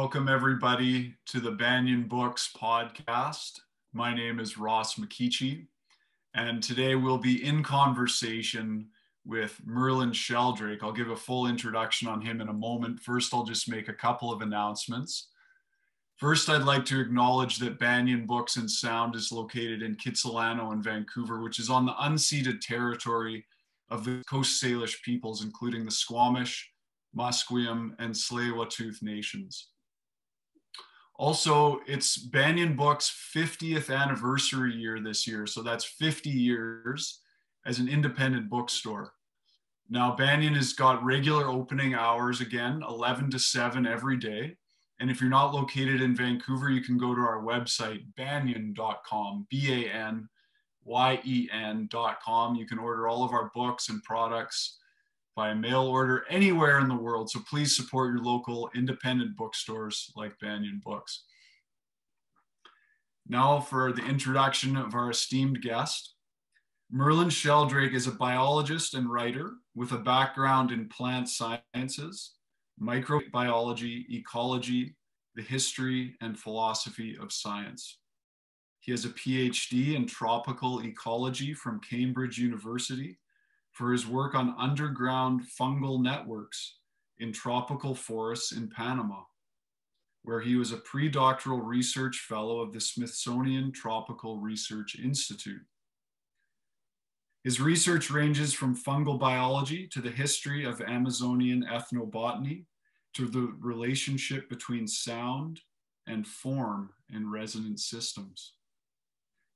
Welcome everybody to the Banyen Books podcast. My name is Ross McKeachie, and today we'll be in conversation with Merlin Sheldrake. I'll give a full introduction on him in a moment. First, I'll just make a couple of announcements. First, I'd like to acknowledge that Banyen Books and Sound is located in Kitsilano in Vancouver, which is on the unceded territory of the Coast Salish peoples, including the Squamish, Musqueam, and Tsleil-Waututh nations. Also, it's Banyen Books' 50th anniversary year this year, so that's 50 years as an independent bookstore. Now, Banyen has got regular opening hours again, 11 to 7 every day. And if you're not located in Vancouver, you can go to our website, banyen.com, BANYEN.com. You can order all of our books and products by mail order anywhere in the world. So please support your local independent bookstores like Banyen Books. Now for the introduction of our esteemed guest. Merlin Sheldrake is a biologist and writer with a background in plant sciences, microbiology, ecology, the history and philosophy of science. He has a Ph.D. in tropical ecology from Cambridge University for his work on underground fungal networks in tropical forests in Panama, where he was a predoctoral research fellow of the Smithsonian Tropical Research Institute. His research ranges from fungal biology to the history of Amazonian ethnobotany to the relationship between sound and form in resonant systems.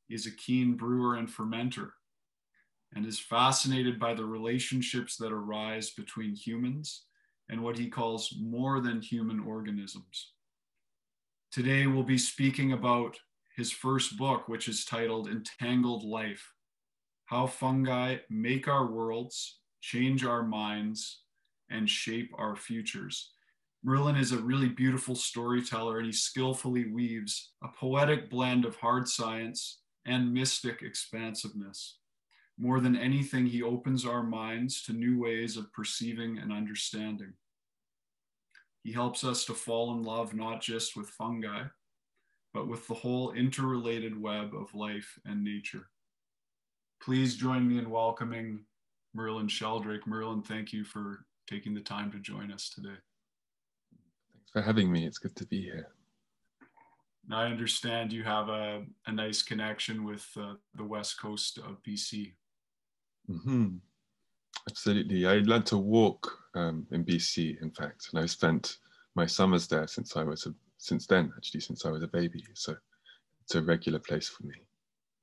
He is a keen brewer and fermenter, and is fascinated by the relationships that arise between humans and what he calls more than human organisms. Today, we'll be speaking about his first book, which is titled Entangled Life: How Fungi Make Our Worlds, Change Our Minds, and Shape Our Futures. Merlin is a really beautiful storyteller, and he skillfully weaves a poetic blend of hard science and mystic expansiveness. More than anything, he opens our minds to new ways of perceiving and understanding. He helps us to fall in love not just with fungi, but with the whole interrelated web of life and nature. Please join me in welcoming Merlin Sheldrake. Merlin, thank you for taking the time to join us today. Thanks for having me. It's good to be here. Now, I understand you have a nice connection with the west coast of BC. Mm-hmm. Absolutely. I learned to walk in BC, in fact, and I've spent my summers there since I was a baby. So it's a regular place for me.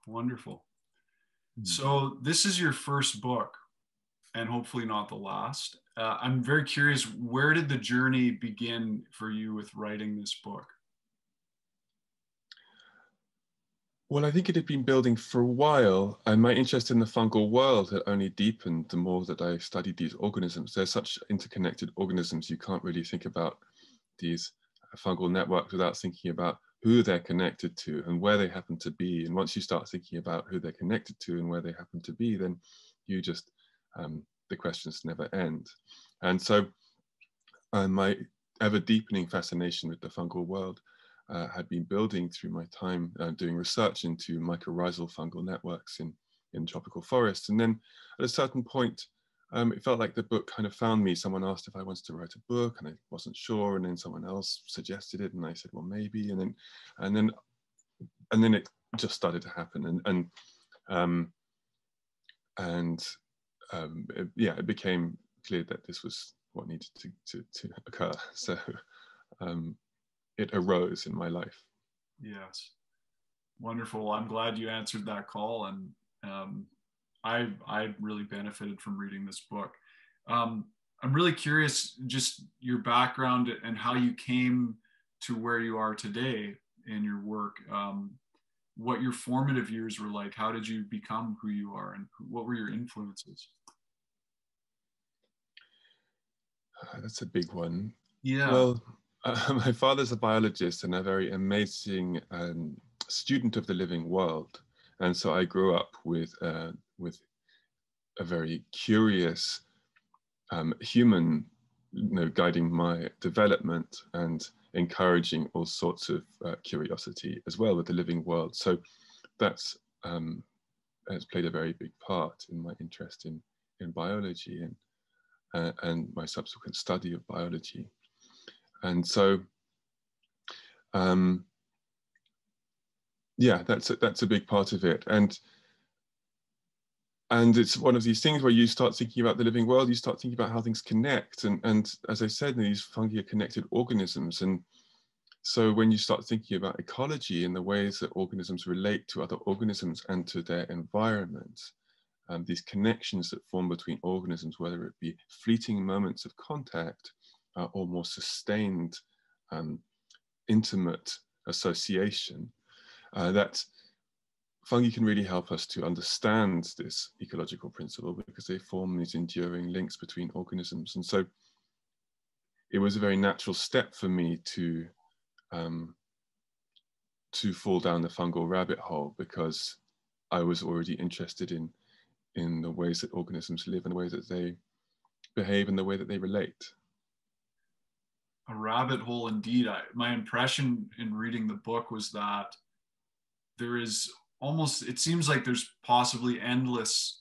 Wonderful. So this is your first book, and hopefully not the last. I'm very curious, where did the journey begin for you with writing this book? Well, I think it had been building for a while, and my interest in the fungal world had only deepened the more that I studied these organisms. They're such interconnected organisms, you can't really think about these fungal networks without thinking about who they're connected to and where they happen to be. And once you start thinking about who they're connected to and where they happen to be, then you just, the questions never end. And so my ever deepening fascination with the fungal world had been building through my time doing research into mycorrhizal fungal networks in tropical forests. And then at a certain point, it felt like the book kind of found me. Someone asked if I wanted to write a book, and I wasn't sure. And then someone else suggested it, and I said, well, maybe. And then it just started to happen. It became clear that this was what needed to occur. So. It arose in my life. Yes. Wonderful. I'm glad you answered that call. And I really benefited from reading this book. I'm really curious, just your background and how you came to where you are today in your work. What your formative years were like. How did you become who you are, and what were your influences? That's a big one. Yeah. Well, my father's a biologist and a very amazing student of the living world. And so I grew up with a very curious human, guiding my development. And encouraging all sorts of curiosity as well with the living world. So that's has played a very big part in my interest in biology and my subsequent study of biology. And so, yeah, that's a big part of it. And it's one of these things where you start thinking about the living world, you start thinking about how things connect. And as I said, these fungi are connected organisms. And so when you start thinking about ecology and the ways that organisms relate to other organisms and to their environment, these connections that form between organisms, whether it be fleeting moments of contact or more sustained, intimate association, that fungi can really help us to understand this ecological principle because they form these enduring links between organisms. And so it was a very natural step for me to fall down the fungal rabbit hole, because I was already interested in the ways that organisms live and the way that they behave and the way that they relate. A rabbit hole indeed. My impression in reading the book was that there is almost, it seems like there's possibly endless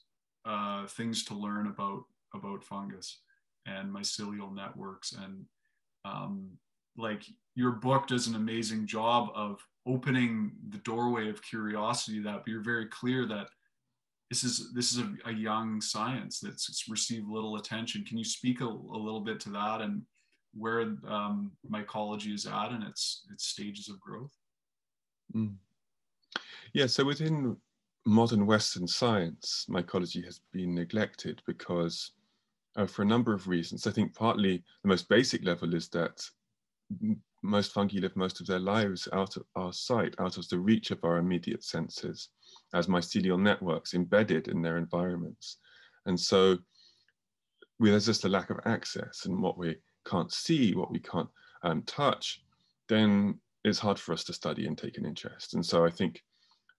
things to learn about fungus and mycelial networks. And like your book does an amazing job of opening the doorway of curiosity, that you're very clear that this is a young science that's received little attention. Can you speak a little bit to that and where mycology is at in its stages of growth? Mm. Yeah, so within modern Western science, mycology has been neglected because for a number of reasons. I think partly the most basic level is that most fungi live most of their lives out of our sight, out of the reach of our immediate senses, as mycelial networks embedded in their environments. And so there's just a lack of access, and what we can't see, what we can't touch, then it's hard for us to study and take an interest. And so I think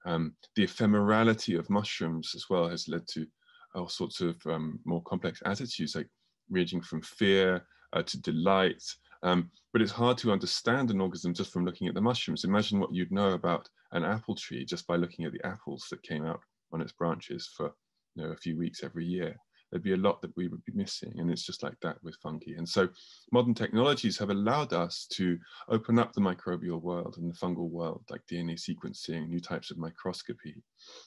the ephemerality of mushrooms as well has led to all sorts of more complex attitudes, like ranging from fear to delight. But it's hard to understand an organism just from looking at the mushrooms. Imagine what you'd know about an apple tree just by looking at the apples that came out on its branches for a few weeks every year. There'd be a lot that we would be missing, and it's just like that with fungi. And so modern technologies have allowed us to open up the microbial world and the fungal world, like DNA sequencing, new types of microscopy.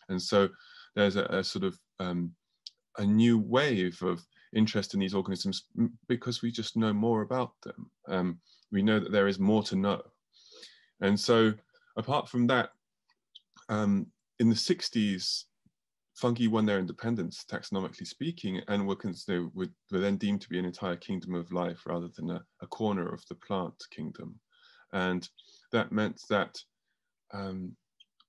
And so there's a sort of a new wave of interest in these organisms because we just know more about them. We know that there is more to know. And so apart from that, in the 60s, fungi won their independence, taxonomically speaking, and were then deemed to be an entire kingdom of life rather than a corner of the plant kingdom. And that meant that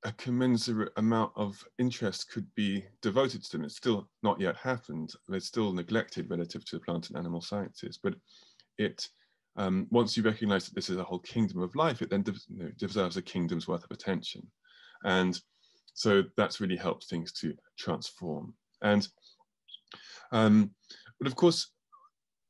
a commensurate amount of interest could be devoted to them. It's still not yet happened. They're still neglected relative to the plant and animal sciences. But it, once you recognize that this is a whole kingdom of life, it then deserves a kingdom's worth of attention. And so that's really helped things to transform. And, but of course,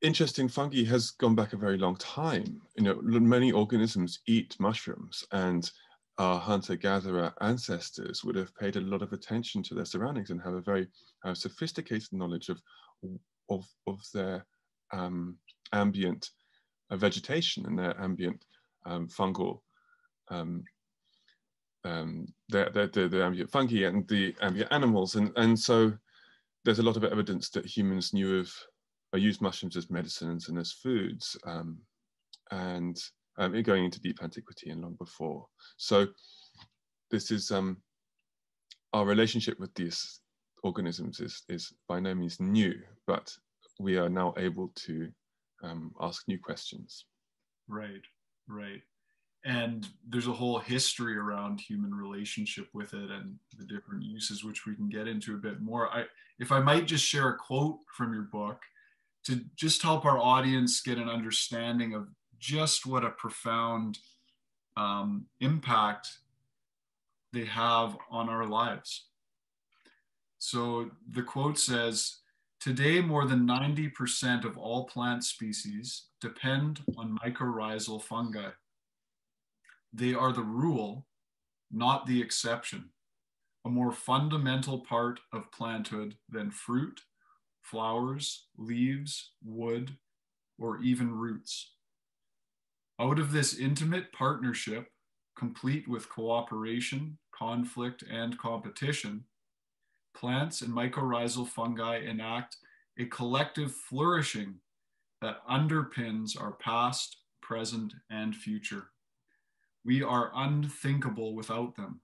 interest in fungi has gone back a very long time. Many organisms eat mushrooms, and our hunter-gatherer ancestors would have paid a lot of attention to their surroundings and have a very sophisticated knowledge of their ambient vegetation and their ambient fungal, the ambient fungi and the ambient animals. And so there's a lot of evidence that humans used mushrooms as medicines and as foods, and going into deep antiquity and long before. So this is our relationship with these organisms is by no means new, but we are now able to ask new questions. Right. And there's a whole history around human relationship with it and the different uses, which we can get into a bit more. If I might just share a quote from your book to just help our audience get an understanding of just what a profound impact they have on our lives. So the quote says, "Today, more than 90% of all plant species depend on mycorrhizal fungi. They are the rule, not the exception, a more fundamental part of planthood than fruit, flowers, leaves, wood, or even roots. Out of this intimate partnership, complete with cooperation, conflict, and competition, plants and mycorrhizal fungi enact a collective flourishing that underpins our past, present, and future. We are unthinkable without them,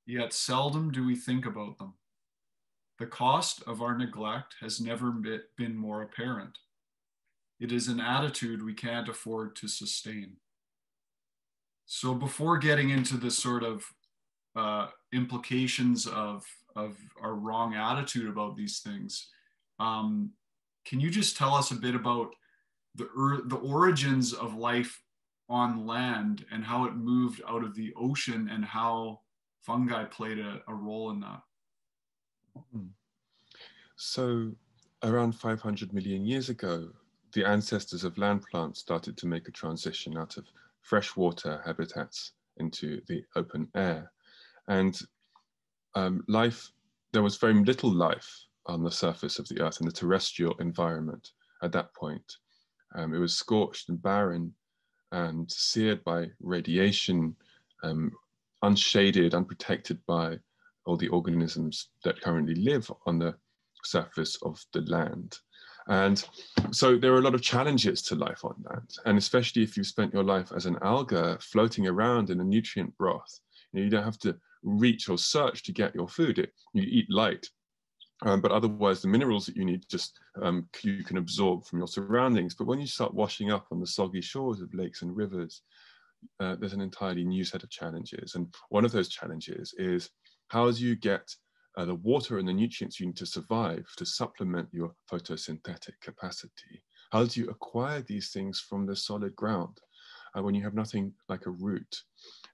yet seldom do we think about them. The cost of our neglect has never been more apparent. It is an attitude we can't afford to sustain. So before getting into the sort of implications of our wrong attitude about these things, can you just tell us a bit about the origins of life on land and how it moved out of the ocean and how fungi played a role in that? So around 500 million years ago, the ancestors of land plants started to make a transition out of freshwater habitats into the open air. And there was very little life on the surface of the earth in the terrestrial environment at that point. It was scorched and barren and seared by radiation, unshaded, unprotected by all the organisms that currently live on the surface of the land. And so there are a lot of challenges to life on land, and especially if you've spent your life as an alga floating around in a nutrient broth. You don't have to reach or search to get your food. You eat light, but otherwise the minerals that you need just you can absorb from your surroundings. But when you start washing up on the soggy shores of lakes and rivers, there's an entirely new set of challenges. And one of those challenges is how do you get the water and the nutrients you need to survive to supplement your photosynthetic capacity? How do you acquire these things from the solid ground when you have nothing like a root?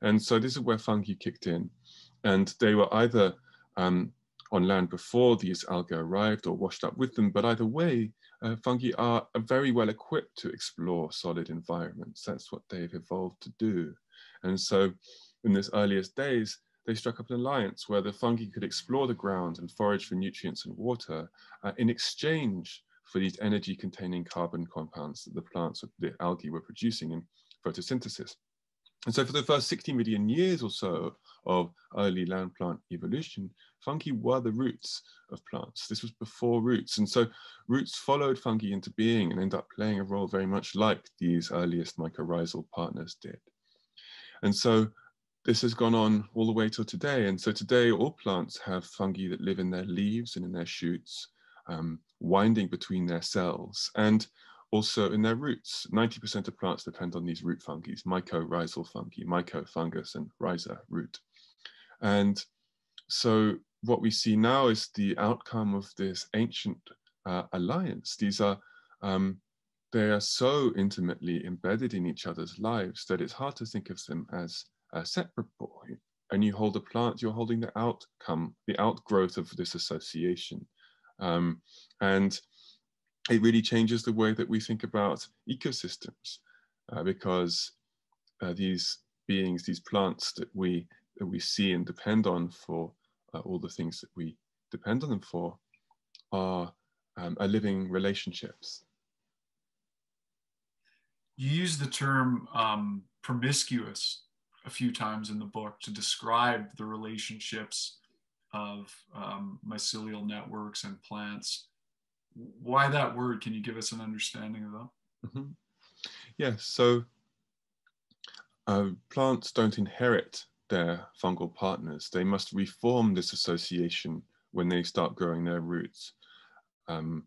And so this is where fungi kicked in. And they were either on land before these algae arrived or washed up with them, but either way, fungi are very well equipped to explore solid environments. That's what they've evolved to do. And so in this earliest days, they struck up an alliance where the fungi could explore the ground and forage for nutrients and water in exchange for these energy-containing carbon compounds that the plants, the algae, were producing in photosynthesis. And so for the first 60 million years or so of early land plant evolution, fungi were the roots of plants. This was before roots. And so roots followed fungi into being and ended up playing a role very much like these earliest mycorrhizal partners did. And so this has gone on all the way till today. And so today, all plants have fungi that live in their leaves and in their shoots, winding between their cells, and also in their roots. 90% of plants depend on these root fungi, mycorrhizal fungi, mycofungus and rhiza root. And so what we see now is the outcome of this ancient alliance. These are, they are so intimately embedded in each other's lives that it's hard to think of them as separate. And you hold a plant, you're holding the outcome, the outgrowth of this association. And it really changes the way that we think about ecosystems, because these beings, these plants that we see and depend on for all the things that we depend on them for are living relationships. You use the term promiscuous a few times in the book to describe the relationships of mycelial networks and plants. Why that word? Can you give us an understanding of that? Mm-hmm. Yes, so plants don't inherit their fungal partners. They must reform this association when they start growing their roots. And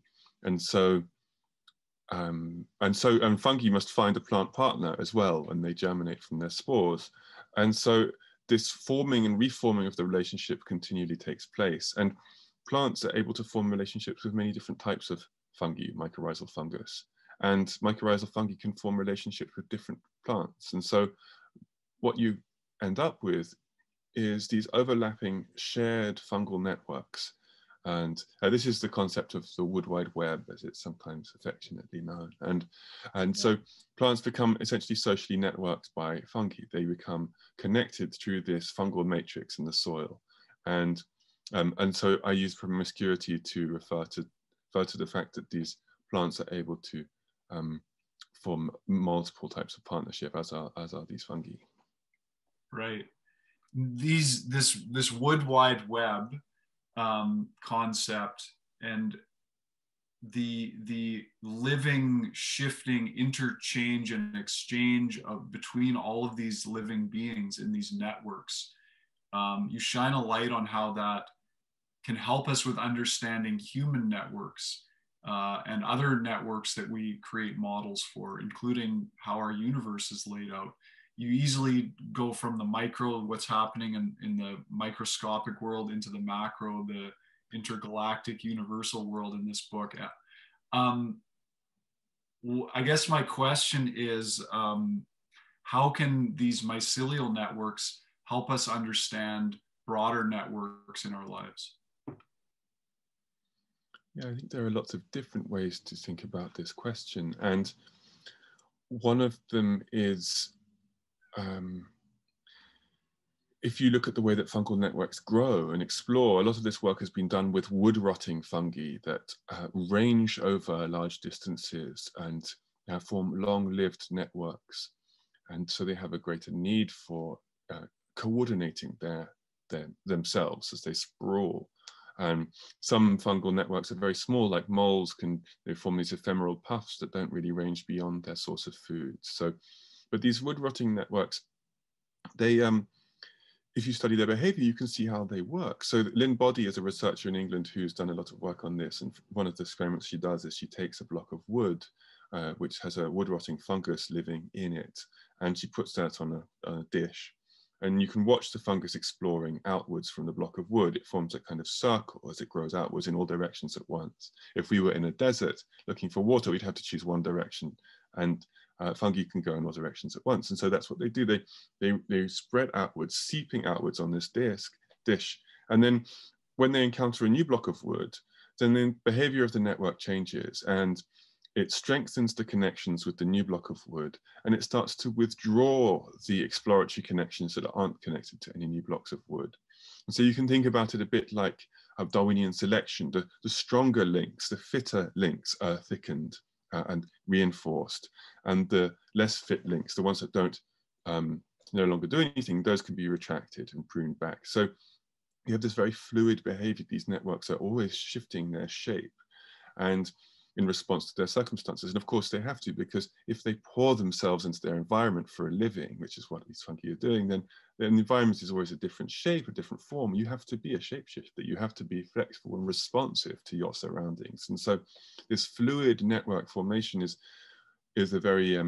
fungi must find a plant partner as well when they germinate from their spores. And so this forming and reforming of the relationship continually takes place. And plants are able to form relationships with many different types of fungi, mycorrhizal fungus. And mycorrhizal fungi can form relationships with different plants. And so what you end up with is these overlapping shared fungal networks And this is the concept of the wood wide web, as it's sometimes affectionately known. And so plants become essentially socially networked by fungi. They become connected through this fungal matrix in the soil. And so I use promiscuity to refer to the fact that these plants are able to form multiple types of partnership, as are these fungi. Right. This wood wide web concept and the living, shifting interchange and exchange between all of these living beings in these networks. You shine a light on how that can help us with understanding human networks and other networks that we create models for, including how our universe is laid out. You easily go from the micro, what's happening in the microscopic world, into the macro, the intergalactic universal world in this book. I guess my question is, how can these mycelial networks help us understand broader networks in our lives? Yeah, I think there are lots of different ways to think about this question. And one of them is, if you look at the way that fungal networks grow and explore, a lot of this work has been done with wood-rotting fungi that range over large distances and form long-lived networks. And so they have a greater need for coordinating themselves as they sprawl. And some fungal networks are very small, like moles they form these ephemeral puffs that don't really range beyond their source of food. So, but these wood-rotting networks, they, if you study their behavior, you can see how they work. So Lynn Boddy is a researcher in England who's done a lot of work on this. And one of the experiments she does is she takes a block of wood, which has a wood-rotting fungus living in it, and she puts that on a dish. And you can watch the fungus exploring outwards from the block of wood. It forms a kind of circle as it grows outwards in all directions at once. If we were in a desert looking for water, we'd have to choose one direction, and fungi can go in all directions at once. And so that's what they do. They spread outwards, seeping outwards on this dish. And then when they encounter a new block of wood, then the behavior of the network changes, and it strengthens the connections with the new block of wood, and it starts to withdraw the exploratory connections that aren't connected to any new blocks of wood. And so you can think about it a bit like Darwinian selection. The stronger links, the fitter links are thickened and reinforced, and the less fit links, the ones that don't no longer do anything, those can be retracted and pruned back. So you have this very fluid behavior. These networks are always shifting their shape and in response to their circumstances. And of course they have to, because if they pour themselves into their environment for a living, which is what these fungi are doing, then the environment is always a different shape, a different form. You have to be a shapeshifter. You have to be flexible and responsive to your surroundings. And so this fluid network formation is a very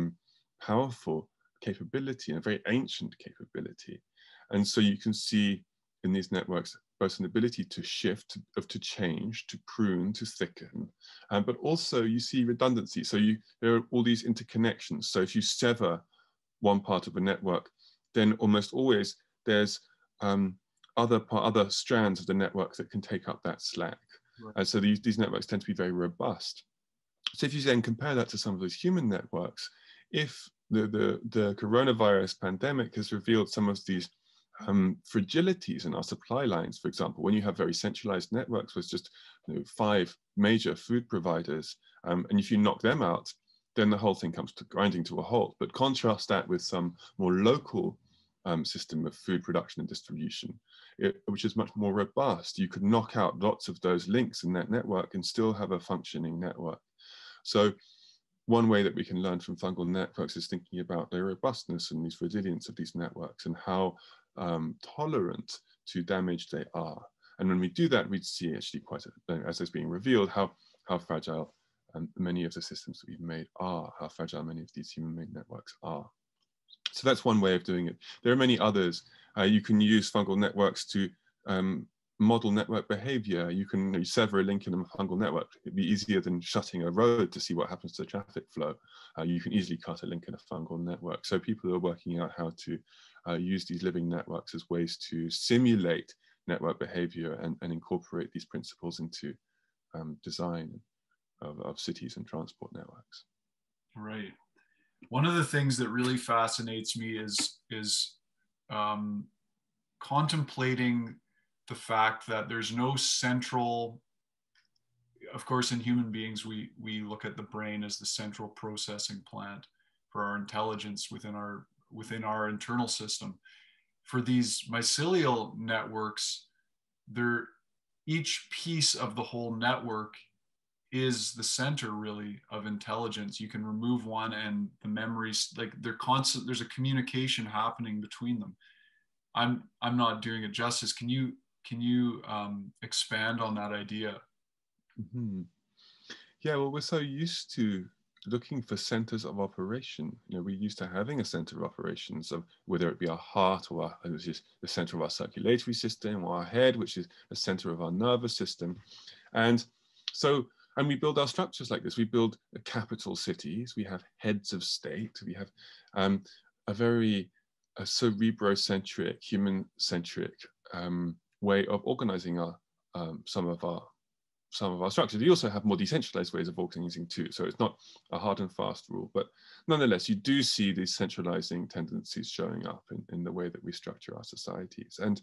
powerful capability and a very ancient capability. And so you can see in these networks both an ability to shift, to change, to prune, to thicken, but also you see redundancy. So there are all these interconnections. So if you sever one part of a network, then almost always there's other strands of the network that can take up that slack. Right. So these networks tend to be very robust. So if you then compare that to some of those human networks, if the coronavirus pandemic has revealed some of these fragilities in our supply lines, for example, when you have very centralized networks with just 5 major food providers, and if you knock them out, then the whole thing comes to grinding to a halt. But contrast that with some more local system of food production and distribution, which is much more robust. You could knock out lots of those links in that network and still have a functioning network. So one way that we can learn from fungal networks is thinking about the robustness and these resilience of these networks and how tolerant to damage they are. And when we do that, we'd see actually quite, as is being revealed, how fragile many of the systems that we've made are, how fragile many of these human-made networks are. So that's one way of doing it. There are many others. You can use fungal networks to model network behavior. You can sever a link in a fungal network. It'd be easier than shutting a road to see what happens to the traffic flow. You can easily cut a link in a fungal network. So people are working out how to use these living networks as ways to simulate network behavior and incorporate these principles into design of cities and transport networks. Right. One of the things that really fascinates me is contemplating the fact that there's no central, of course, in human beings, we look at the brain as the central processing plant for our intelligence within our internal system. For these mycelial networks, each piece of the whole network is the center really of intelligence. You can remove one and the memories, like there's a communication happening between them. I'm not doing it justice. Can you expand on that idea? Mm-hmm. Yeah, well, we're so used to looking for centers of operation. We're used to having a center of operations of whether it be our heart or which is the center of our circulatory system, or our head, which is the center of our nervous system. And we build our structures like this. We build capital cities. We have heads of state. We have a very cerebrocentric, human-centric way of organizing some of our structures. We also have more decentralized ways of organizing too. So it's not a hard and fast rule, but nonetheless, you do see these centralizing tendencies showing up in the way that we structure our societies. And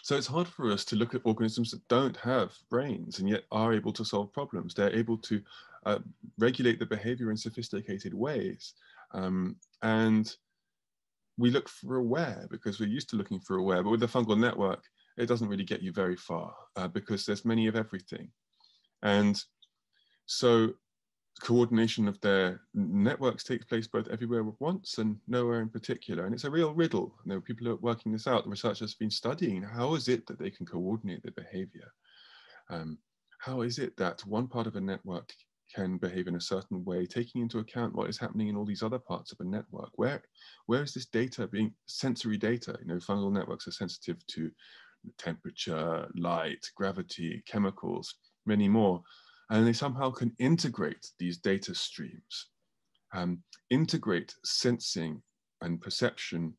so it's hard for us to look at organisms that don't have brains and yet are able to solve problems. They're able to regulate the behavior in sophisticated ways. And we look for aware because we're used to looking for aware, but with the fungal network, it doesn't really get you very far because there's many of everything. And so coordination of their networks takes place both everywhere at once and nowhere in particular. And it's a real riddle. People are working this out. The researchers have been studying how is it that they can coordinate their behavior? How is it that one part of a network can behave in a certain way, taking into account what is happening in all these other parts of a network? Where is this data being sensory data? Fungal networks are sensitive to temperature, light, gravity, chemicals, many more. And they somehow can integrate these data streams, integrate sensing and perception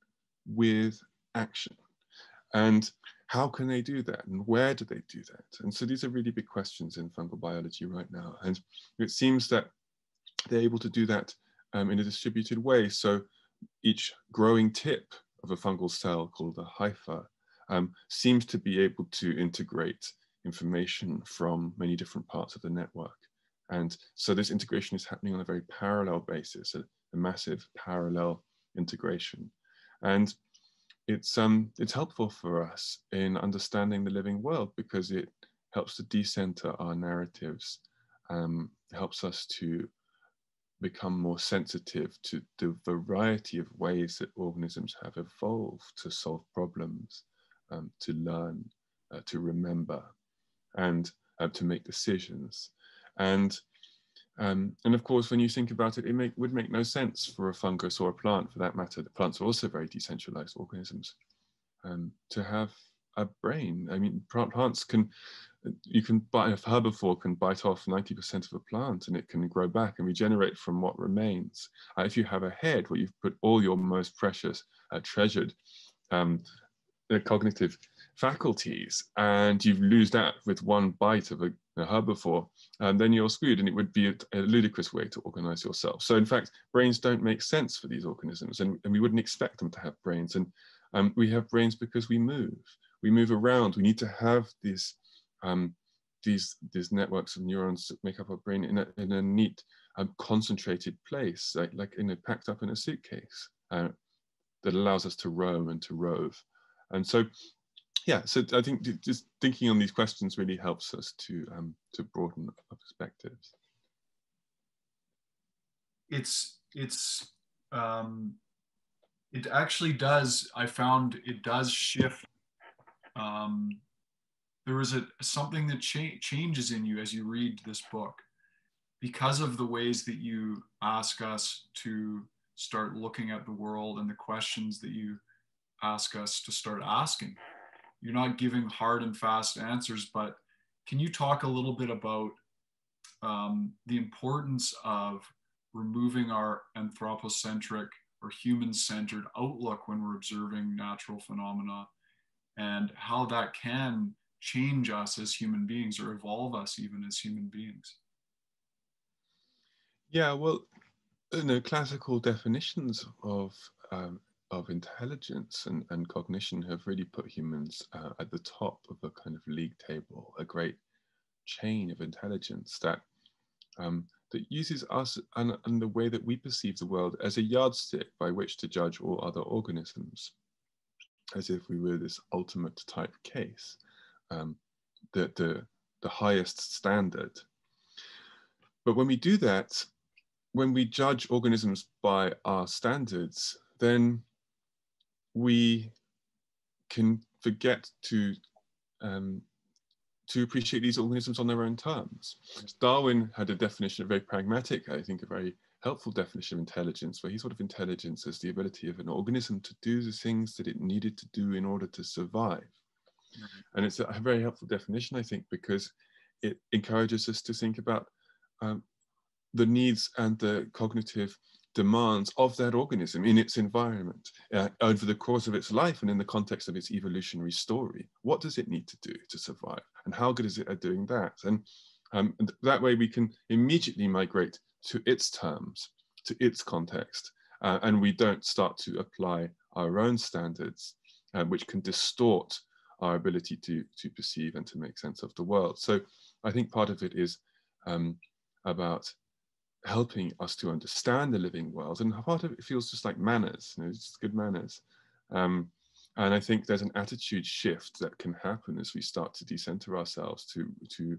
with action. And how can they do that? And where do they do that? And so these are really big questions in fungal biology right now. And it seems that they're able to do that in a distributed way. So each growing tip of a fungal cell called a hypha seems to be able to integrate information from many different parts of the network. And so this integration is happening on a very parallel basis, a massive parallel integration. And it's helpful for us in understanding the living world because it helps to decenter our narratives, helps us to become more sensitive to the variety of ways that organisms have evolved to solve problems, to learn, to remember, and to make decisions. And of course, when you think about it, it would make no sense for a fungus or a plant, for that matter. The plants are also very decentralized organisms, to have a brain. I mean, plants a herbivore can bite off 90% of a plant and it can grow back and regenerate from what remains. If you have a head where you've put all your most precious, treasured cognitive faculties and you lose that with one bite of a herbivore, then you're screwed, and it would be a ludicrous way to organize yourself. So in fact, brains don't make sense for these organisms, and we wouldn't expect them to have brains. And we have brains because we move around. We need to have these networks of neurons that make up our brain in a neat, concentrated place, like packed up in a suitcase, that allows us to roam and to rove. And so, yeah, so I think just thinking on these questions really helps us to broaden our perspectives. It actually does. I found it does shift. There is something that changes in you as you read this book because of the ways that you ask us to start looking at the world and the questions that you ask us to start asking. You're not giving hard and fast answers, but can you talk a little bit about the importance of removing our anthropocentric or human-centered outlook when we're observing natural phenomena and how that can change us as human beings or evolve us even as human beings. Yeah, well, classical definitions of intelligence and cognition have really put humans at the top of a kind of league table, a great chain of intelligence that that uses us and the way that we perceive the world as a yardstick by which to judge all other organisms, as if we were this ultimate type case, the highest standard. But when we do that, when we judge organisms by our standards, then we can forget to appreciate these organisms on their own terms. Darwin had a definition, a very pragmatic, I think a very helpful definition of intelligence, where he thought of intelligence as the ability of an organism to do the things that it needed to do in order to survive. And it's a very helpful definition, I think, because it encourages us to think about the needs and the cognitive demands of that organism in its environment over the course of its life and in the context of its evolutionary story. What does it need to do to survive? And how good is it at doing that? And that way we can immediately migrate to its terms, to its context, and we don't start to apply our own standards, which can distort our ability to perceive and to make sense of the world. So I think part of it is about helping us to understand the living world, and part of it feels just like manners, just good manners. And I think there's an attitude shift that can happen as we start to decenter ourselves, to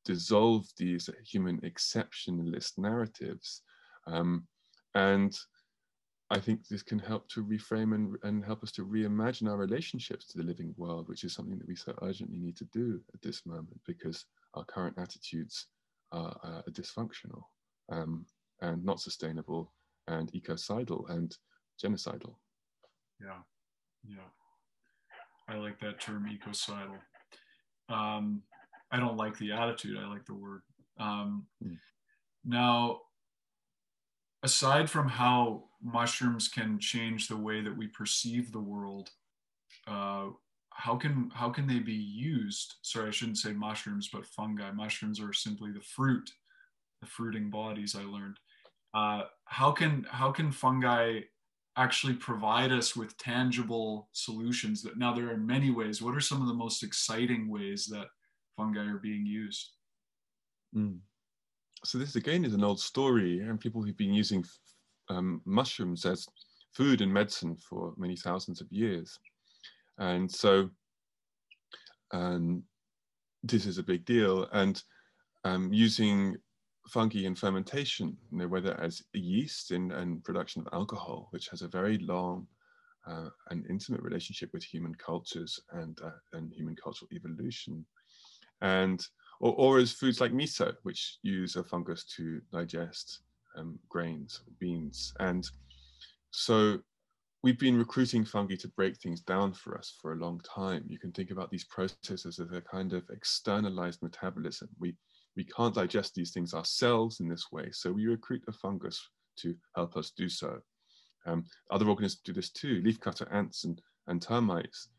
dissolve these human exceptionalist narratives. And I think this can help to reframe and help us to reimagine our relationships to the living world, which is something that we so urgently need to do at this moment, because our current attitudes are dysfunctional. And not sustainable and ecocidal and genocidal. Yeah, yeah. I like that term, ecocidal. I don't like the attitude, I like the word. Now, aside from how mushrooms can change the way that we perceive the world, how can they be used? Sorry, I shouldn't say mushrooms, but fungi. Mushrooms are simply the fruit, the fruiting bodies, I learned. How can fungi actually provide us with tangible solutions? That now there are many ways. What are some of the most exciting ways that fungi are being used? So this again is an old story, and people who've been using mushrooms as food and medicine for many thousands of years. And so this is a big deal. And using fungi in fermentation, whether as yeast and production of alcohol, which has a very long and intimate relationship with human cultures and human cultural evolution, and or as foods like miso, which use a fungus to digest grains, beans. And so we've been recruiting fungi to break things down for us for a long time. You can think about these processes as a kind of externalized metabolism. We can't digest these things ourselves in this way, so we recruit a fungus to help us do so. Other organisms do this too. Leafcutter ants and termites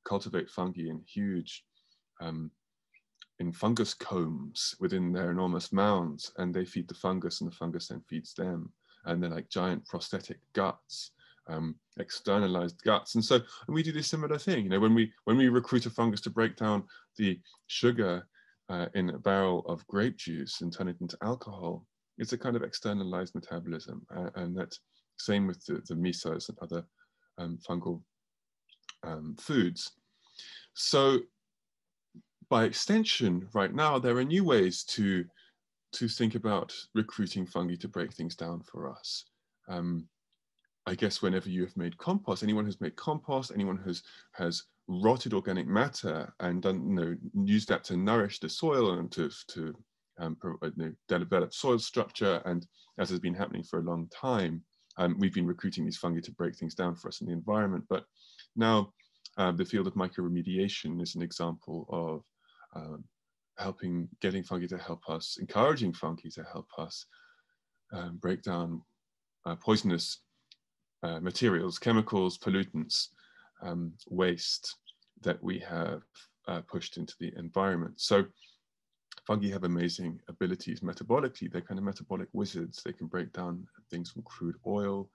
cultivate fungi in huge in fungus combs within their enormous mounds, and they feed the fungus, and the fungus then feeds them. And they're like giant prosthetic guts, externalized guts. And so we do this similar thing. When we recruit a fungus to break down the sugar in a barrel of grape juice and turn it into alcohol, it's a kind of externalized metabolism. And that's same with the misos and other fungal foods. So by extension, right now, there are new ways to think about recruiting fungi to break things down for us. I guess whenever you have made compost, anyone who's made compost, anyone who's has rotted organic matter and done, used that to nourish the soil and to develop soil structure, and as has been happening for a long time, we've been recruiting these fungi to break things down for us in the environment. But now the field of microremediation is an example of getting fungi to help us, encouraging fungi to help us break down poisonous materials, chemicals, pollutants, waste, that we have pushed into the environment. So fungi have amazing abilities metabolically. They're kind of metabolic wizards. They can break down things from crude oil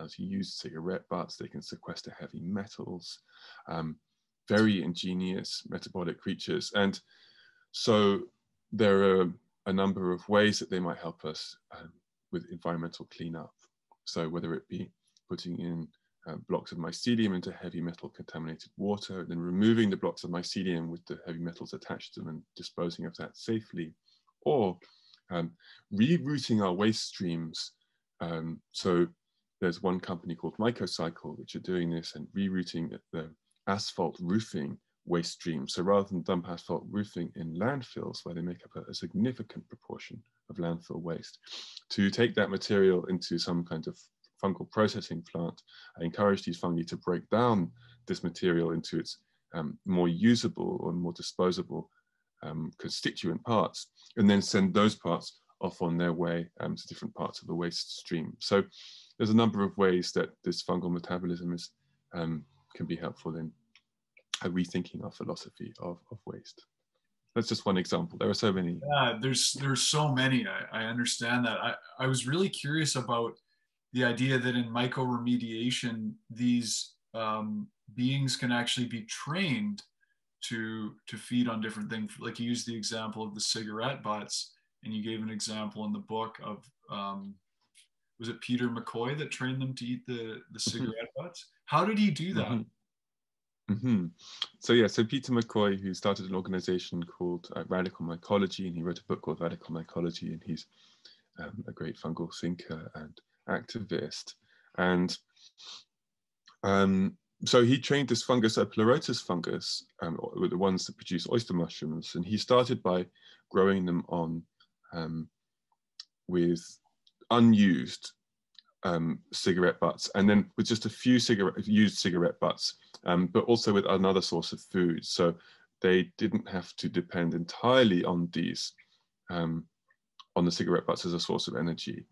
to use cigarette butts. They can sequester heavy metals. Very ingenious metabolic creatures. And so there are a number of ways that they might help us with environmental cleanup. So whether it be putting in blocks of mycelium into heavy metal contaminated water, and then removing the blocks of mycelium with the heavy metals attached to them and disposing of that safely, or rerouting our waste streams. So there's one company called Mycelium, which are doing this and rerouting the asphalt roofing waste streams. So rather than dump asphalt roofing in landfills, where they make up a significant proportion of landfill waste, to take that material into some kind of fungal processing plant, I encourage these fungi to break down this material into its more usable or more disposable constituent parts, and then send those parts off on their way to different parts of the waste stream. So there's a number of ways that this fungal metabolism is, can be helpful in rethinking our philosophy of waste. That's just one example. There are so many. Yeah, there's so many. I understand that. I was really curious about the idea that in mycoremediation, these beings can actually be trained to feed on different things. Like you used the example of the cigarette butts, and you gave an example in the book of was it Peter McCoy that trained them to eat the cigarette butts? How did he do that? So yeah, so Peter McCoy, who started an organization called Radical Mycology, and he wrote a book called Radical Mycology, and he's a great fungal thinker and activist. And so he trained this fungus, a pleurotus fungus, with the ones that produce oyster mushrooms, and he started by growing them on with unused cigarette butts, and then with just a few used cigarette butts, but also with another source of food. So they didn't have to depend entirely on these, on the cigarette butts as a source of energy.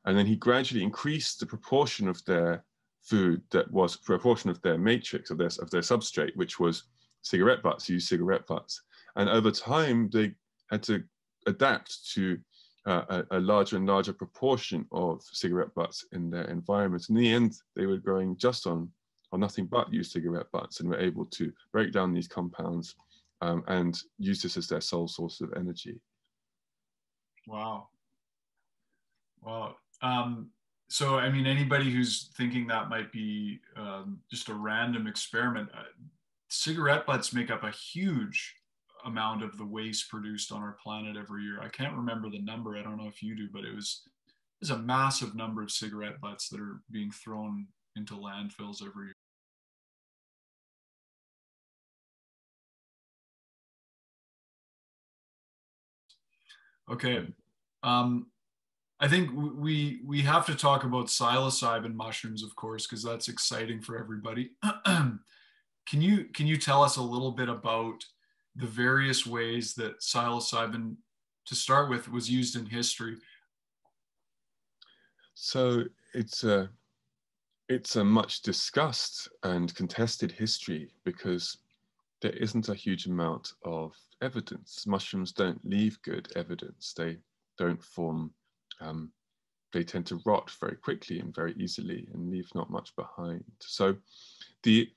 And then he gradually increased the proportion of their food that was proportion of their matrix, of their substrate, which was cigarette butts, used cigarette butts. And over time, they had to adapt to a larger and larger proportion of cigarette butts in their environment. In the end, they were growing just on nothing but used cigarette butts, and were able to break down these compounds and use this as their sole source of energy. Wow. Wow. So, I mean, anybody who's thinking that might be just a random experiment, cigarette butts make up a huge amount of the waste produced on our planet every year. I can't remember the number. I don't know if you do, but there's a massive number of cigarette butts that are being thrown into landfills every year. Okay. I think we have to talk about psilocybin mushrooms, of course, because that's exciting for everybody. Can you tell us a little bit about the various ways that psilocybin, to start with, was used in history? So it's a much discussed and contested history, because there isn't a huge amount of evidence. Mushrooms don't leave good evidence. They don't form, they tend to rot very quickly and very easily and leave not much behind. So the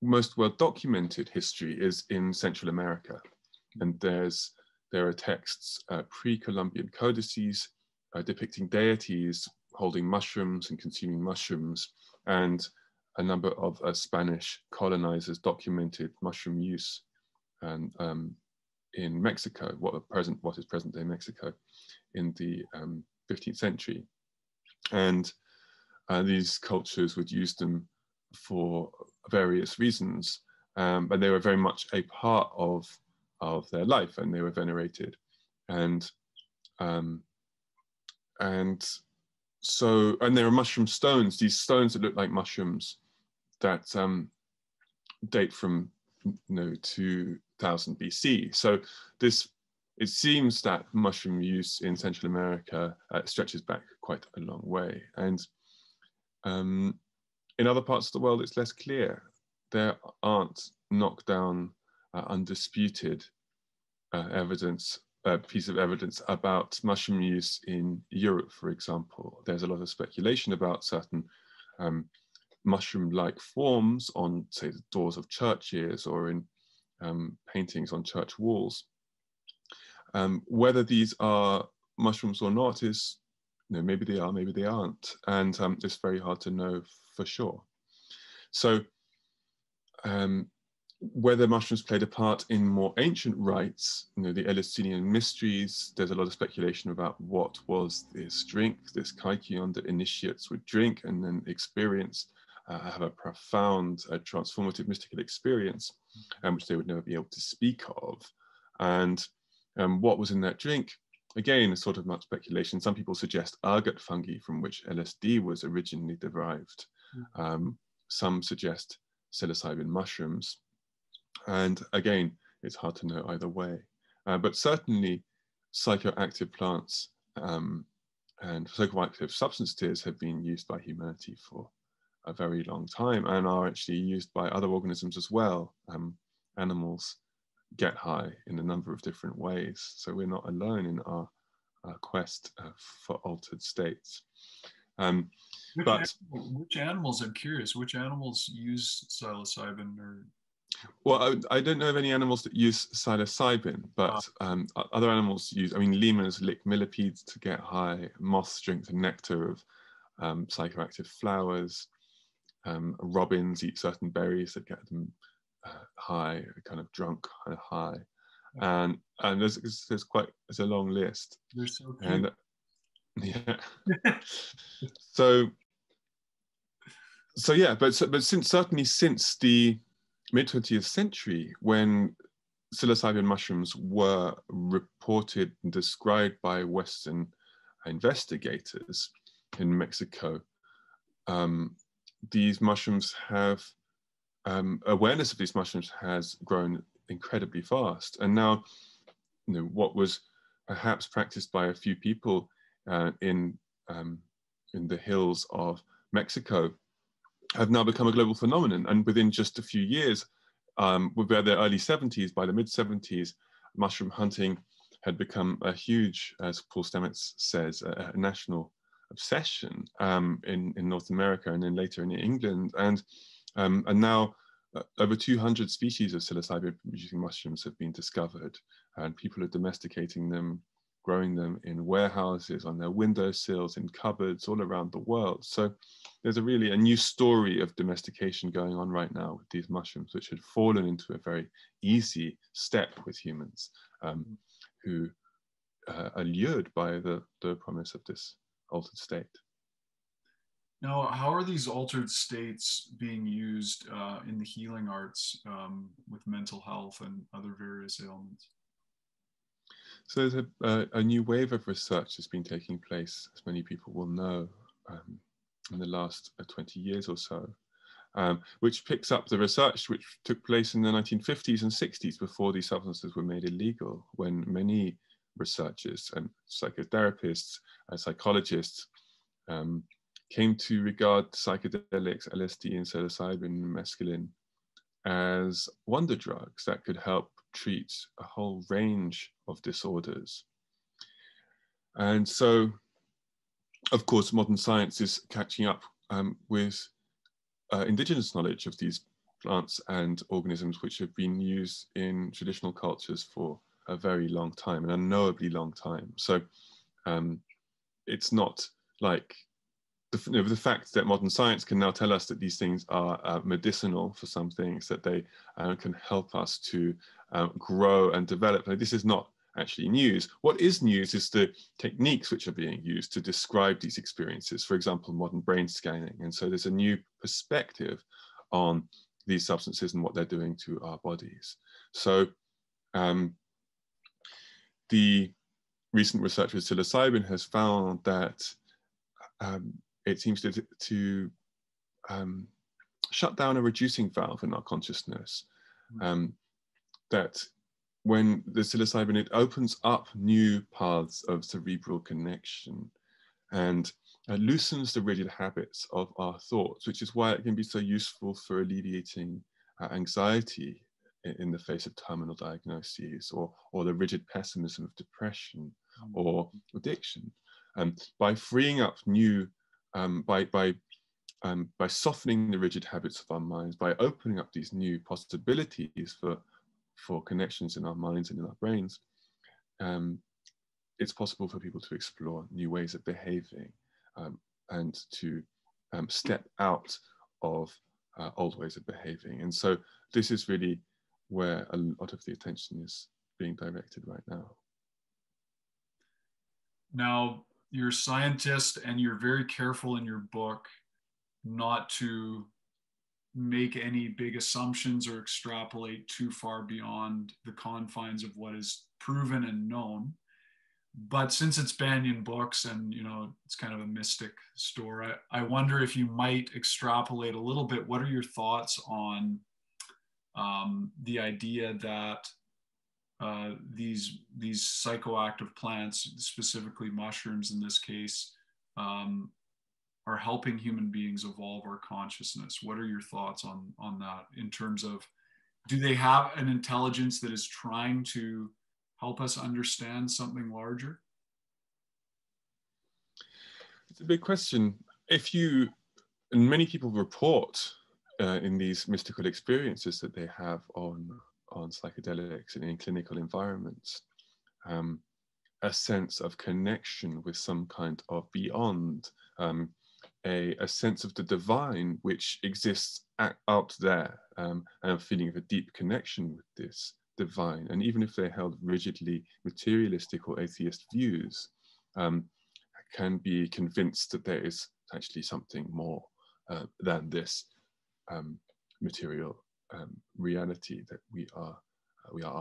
most well-documented history is in Central America. And there are texts, pre-Columbian codices depicting deities holding mushrooms and consuming mushrooms, and a number of Spanish colonizers documented mushroom use in Mexico, what is present-day Mexico, in the 15th century. And these cultures would use them for various reasons, and they were very much a part of their life, and they were venerated. And there are mushroom stones, these stones that look like mushrooms, that date from 2000 BC. So it seems that mushroom use in Central America stretches back quite a long way. And in other parts of the world, it's less clear. there aren't knockdown, undisputed piece of evidence about mushroom use in Europe, for example. There's a lot of speculation about certain mushroom-like forms on, say, the doors of churches or in paintings on church walls. Whether these are mushrooms or not is, maybe they are, maybe they aren't. And it's very hard to know for sure. So whether mushrooms played a part in more ancient rites, the Eleusinian mysteries, there's a lot of speculation about what was this drink, this kykeon that initiates would drink and then experience, have a profound, transformative mystical experience, which they would never be able to speak of. And what was in that drink? Again, sort of much speculation. Some people suggest ergot fungi, from which LSD was originally derived. Some suggest psilocybin mushrooms. And again, it's hard to know either way. But certainly psychoactive plants and psychoactive substances have been used by humanity for a very long time and are actually used by other organisms as well. Animals get high in a number of different ways. So we're not alone in our quest for altered states. Which animals, I'm curious, which animals use psilocybin? Or well, I don't know of any animals that use psilocybin, but other animals use, lemurs lick millipedes to get high, moths drink the nectar of psychoactive flowers, robins eat certain berries that get them high, kind of drunk, kind of high. And there's a long list. They're so cute. And yeah. so yeah, but certainly since the mid-20th century, when psilocybin mushrooms were reported and described by Western investigators in Mexico, these mushrooms have, awareness of these mushrooms has grown incredibly fast. And now, what was perhaps practiced by a few people in the hills of Mexico have now become a global phenomenon. And within just a few years, by the early 70s, by the mid 70s, mushroom hunting had become a huge, as Paul Stamets says, a national obsession in North America and then later in England. And now over 200 species of psilocybin-producing mushrooms have been discovered, and people are domesticating them, growing them in warehouses, on their windowsills, in cupboards, all around the world. So there's a new story of domestication going on right now with these mushrooms, which had fallen into a very easy step with humans who are lured by the promise of this altered state. Now, how are these altered states being used in the healing arts with mental health and other various ailments? So there's a new wave of research that's been taking place, as many people will know, in the last 20 years or so, which picks up the research which took place in the 1950s and 60s before these substances were made illegal, when many researchers and psychotherapists and psychologists came to regard psychedelics, LSD and psilocybin and mescaline as wonder drugs that could help treat a whole range of disorders. And so, of course, modern science is catching up with indigenous knowledge of these plants and organisms which have been used in traditional cultures for a very long time, an unknowably long time. So it's not like the fact that modern science can now tell us that these things are medicinal for some things, that they can help us to grow and develop. Like, this is not actually news. What is news is the techniques which are being used to describe these experiences, for example, modern brain scanning. And so there's a new perspective on these substances and what they're doing to our bodies. So the recent research with psilocybin has found that it seems to shut down a reducing valve in our consciousness. That when the psilocybin, it opens up new paths of cerebral connection and loosens the rigid habits of our thoughts, which is why it can be so useful for alleviating anxiety in the face of terminal diagnoses, or the rigid pessimism of depression or addiction. By freeing up new, by softening the rigid habits of our minds, by opening up these new possibilities for connections in our minds and in our brains, it's possible for people to explore new ways of behaving and to step out of old ways of behaving. And so this is really where a lot of the attention is being directed right now. Now, you're a scientist and you're very careful in your book not to make any big assumptions or extrapolate too far beyond the confines of what is proven and known. But since it's Banyen books and, you know, it's kind of a mystic store, I wonder if you might extrapolate a little bit. What are your thoughts on the idea that these psychoactive plants, specifically mushrooms in this case, are helping human beings evolve our consciousness? What are your thoughts on that in terms of, do they have an intelligence that is trying to help us understand something larger? It's a big question. And many people report in these mystical experiences that they have on psychedelics and in clinical environments, a sense of connection with some kind of beyond, a sense of the divine which exists out there, and a feeling of a deep connection with this divine. And even if they held rigidly materialistic or atheist views, can be convinced that there is actually something more than this material reality that we are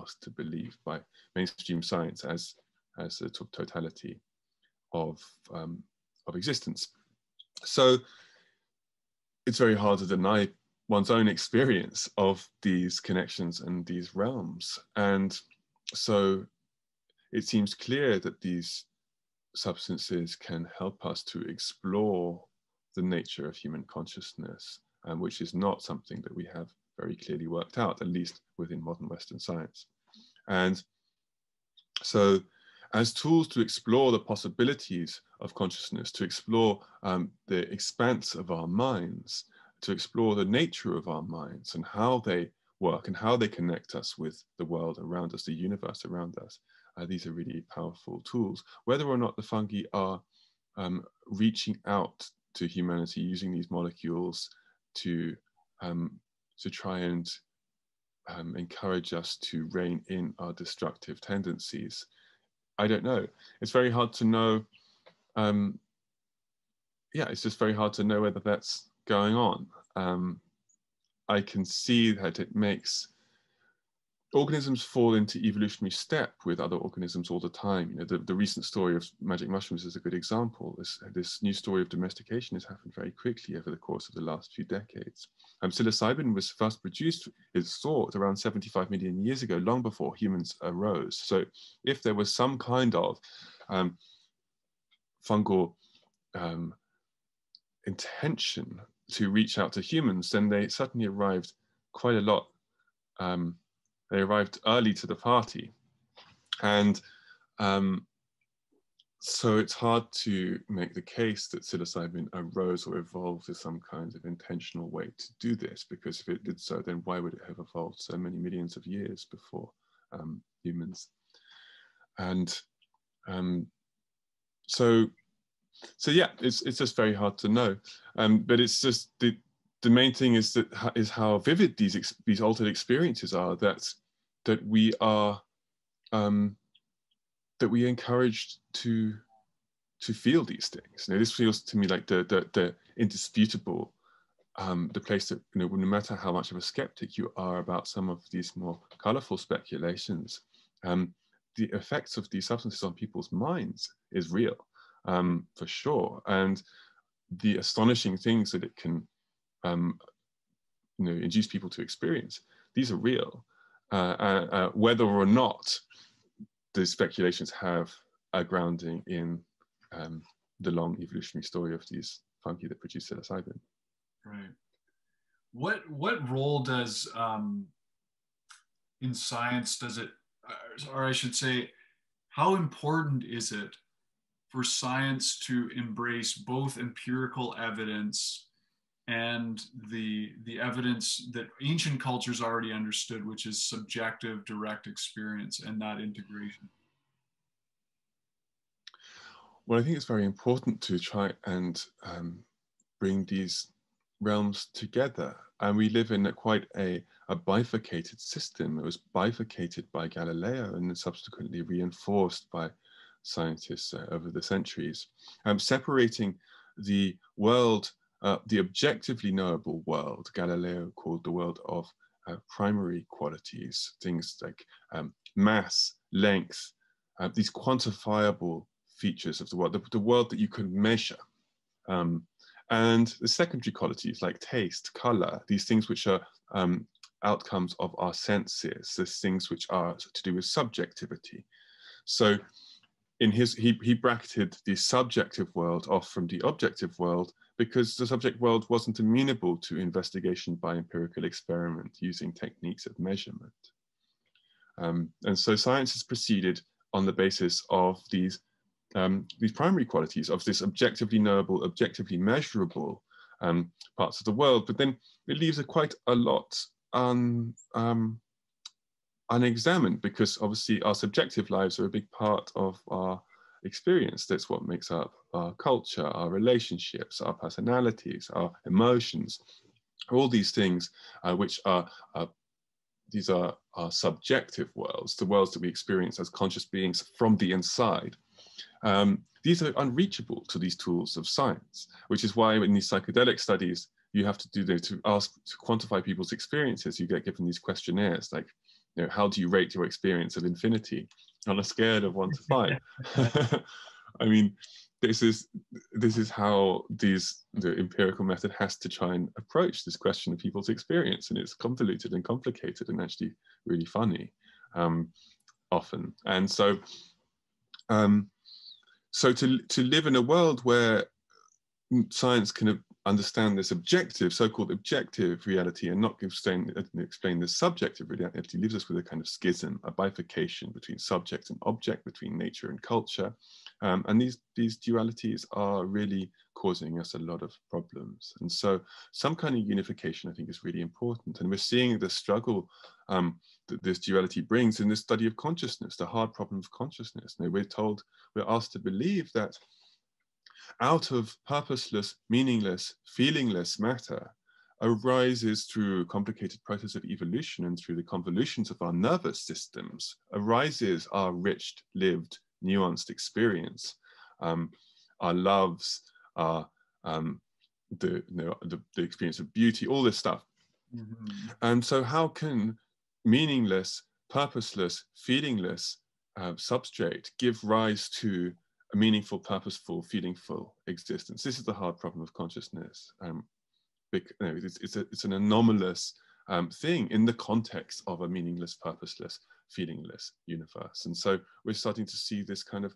asked to believe by mainstream science as a totality of existence. So it's very hard to deny one's own experience of these connections and these realms. And so it seems clear that these substances can help us to explore the nature of human consciousness, which is not something that we have very clearly worked out, at least within modern Western science. And so as tools to explore the possibilities of consciousness, to explore the expanse of our minds, to explore the nature of our minds and how they work and how they connect us with the world around us, the universe around us, these are really powerful tools. Whether or not the fungi are reaching out to humanity using these molecules to try and encourage us to rein in our destructive tendencies, I don't know. It's very hard to know. It's just very hard to know whether that's going on. I can see that it makes organisms fall into evolutionary step with other organisms all the time. You know, the recent story of magic mushrooms is a good example. This new story of domestication has happened very quickly over the course of the last few decades. Psilocybin was first produced, it's thought, around 75 million years ago, long before humans arose. So if there was some kind of fungal intention to reach out to humans, then they certainly arrived quite a lot. They arrived early to the party. And so it's hard to make the case that psilocybin arose or evolved as some kind of intentional way to do this, because if it did so, then why would it have evolved so many millions of years before humans? And so yeah, it's just very hard to know. But it's just the main thing is how vivid these altered experiences are, that we are encouraged to feel these things. You know, this feels to me like the indisputable, the place that, you know, no matter how much of a skeptic you are about some of these more colorful speculations, the effects of these substances on people's minds is real, for sure. And the astonishing things that it can induce people to experience, these are real, whether or not the speculations have a grounding in the long evolutionary story of these fungi that produce psilocybin. Right. what role does in science does it, or I should say, how important is it for science to embrace both empirical evidence and the evidence that ancient cultures already understood, which is subjective direct experience, and that integration? Well, I think it's very important to try and bring these realms together. And we live in quite a bifurcated system. It was bifurcated by Galileo and then subsequently reinforced by scientists over the centuries, separating the world, the objectively knowable world, Galileo called the world of primary qualities, things like mass, length, these quantifiable features of the world that you can measure. And the secondary qualities like taste, color, these things which are outcomes of our senses, these things which are to do with subjectivity. So in he bracketed the subjective world off from the objective world because the subject world wasn't amenable to investigation by empirical experiment using techniques of measurement. And so science has proceeded on the basis of these primary qualities of this objectively knowable, objectively measurable parts of the world, but then it leaves quite a lot unexamined because obviously our subjective lives are a big part of our experience. That's what makes up our culture, our relationships, our personalities, our emotions, all these things which are these are our subjective worlds, the worlds that we experience as conscious beings from the inside. These are unreachable to these tools of science, which is why in these psychedelic studies, you have to do to quantify people's experiences. You get given these questionnaires like, you know, how do you rate your experience of infinity on a scale of 1 to 5? I mean, this is how the empirical method has to try and approach this question of people's experience, and it's convoluted and complicated and actually really funny often. And so so to live in a world where science can understand this objective, so-called objective reality, and not explain the subjective reality, leaves us with a kind of schism, a bifurcation between subject and object, between nature and culture. And these dualities are really causing us a lot of problems. And so some kind of unification, I think, is really important. And we're seeing the struggle that this duality brings in this study of consciousness, the hard problem of consciousness. You know, we're asked to believe that out of purposeless, meaningless, feelingless matter arises through a complicated process of evolution and through the convolutions of our nervous systems, arises our rich, lived, nuanced experience, our loves, our the experience of beauty, all this stuff. Mm-hmm. And so how can meaningless, purposeless, feelingless substrate give rise to a meaningful, purposeful, feelingful existence? This is the hard problem of consciousness. It's an anomalous thing in the context of a meaningless, purposeless, feelingless universe. And so we're starting to see this kind of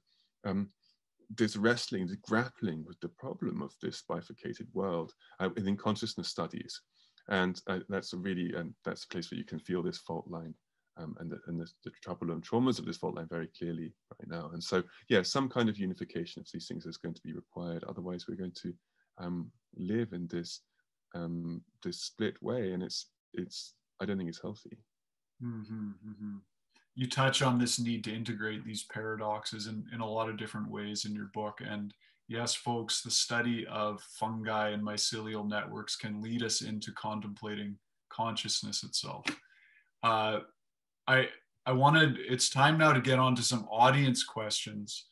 this wrestling, this grappling with the problem of this bifurcated world within consciousness studies. And that's a place where you can feel this fault line and the trouble and traumas of this fault line very clearly right now. And so, yeah, some kind of unification of these things is going to be required. Otherwise, we're going to live in this this split way, and I don't think it's healthy. Mm-hmm, mm-hmm. You touch on this need to integrate these paradoxes in a lot of different ways in your book. And yes, folks, the study of fungi and mycelial networks can lead us into contemplating consciousness itself. It's time now to get on to some audience questions.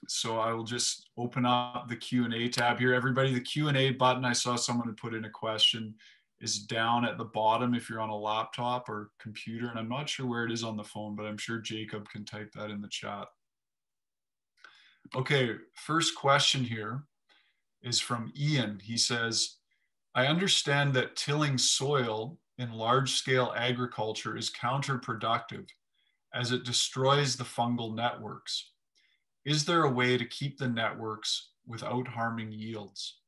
So I will just open up the Q&A tab here. Everybody, the Q&A button, I saw someone had put in a question, is down at the bottom if you're on a laptop or computer. And I'm not sure where it is on the phone, but I'm sure Jacob can type that in the chat. Okay, first question here is from Ian. He says, I understand that tilling soil in large-scale agriculture is counterproductive as it destroys the fungal networks. Is there a way to keep the networks without harming yields?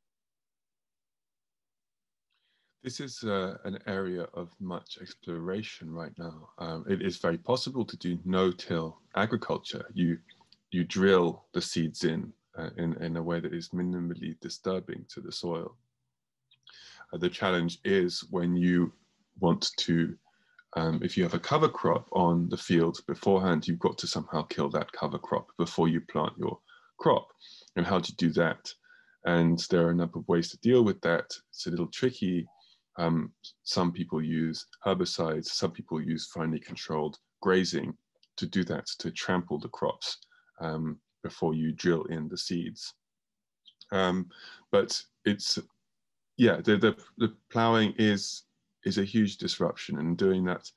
This is an area of much exploration right now. It is very possible to do no-till agriculture. You drill the seeds in a way that is minimally disturbing to the soil. The challenge is when you want to, if you have a cover crop on the field beforehand, you've got to somehow kill that cover crop before you plant your crop. And how do you do that? And there are a number of ways to deal with that. It's a little tricky. Some people use herbicides, some people use finely controlled grazing to do that, to trample the crops before you drill in the seeds. But it's, yeah, the ploughing is a huge disruption, and doing that,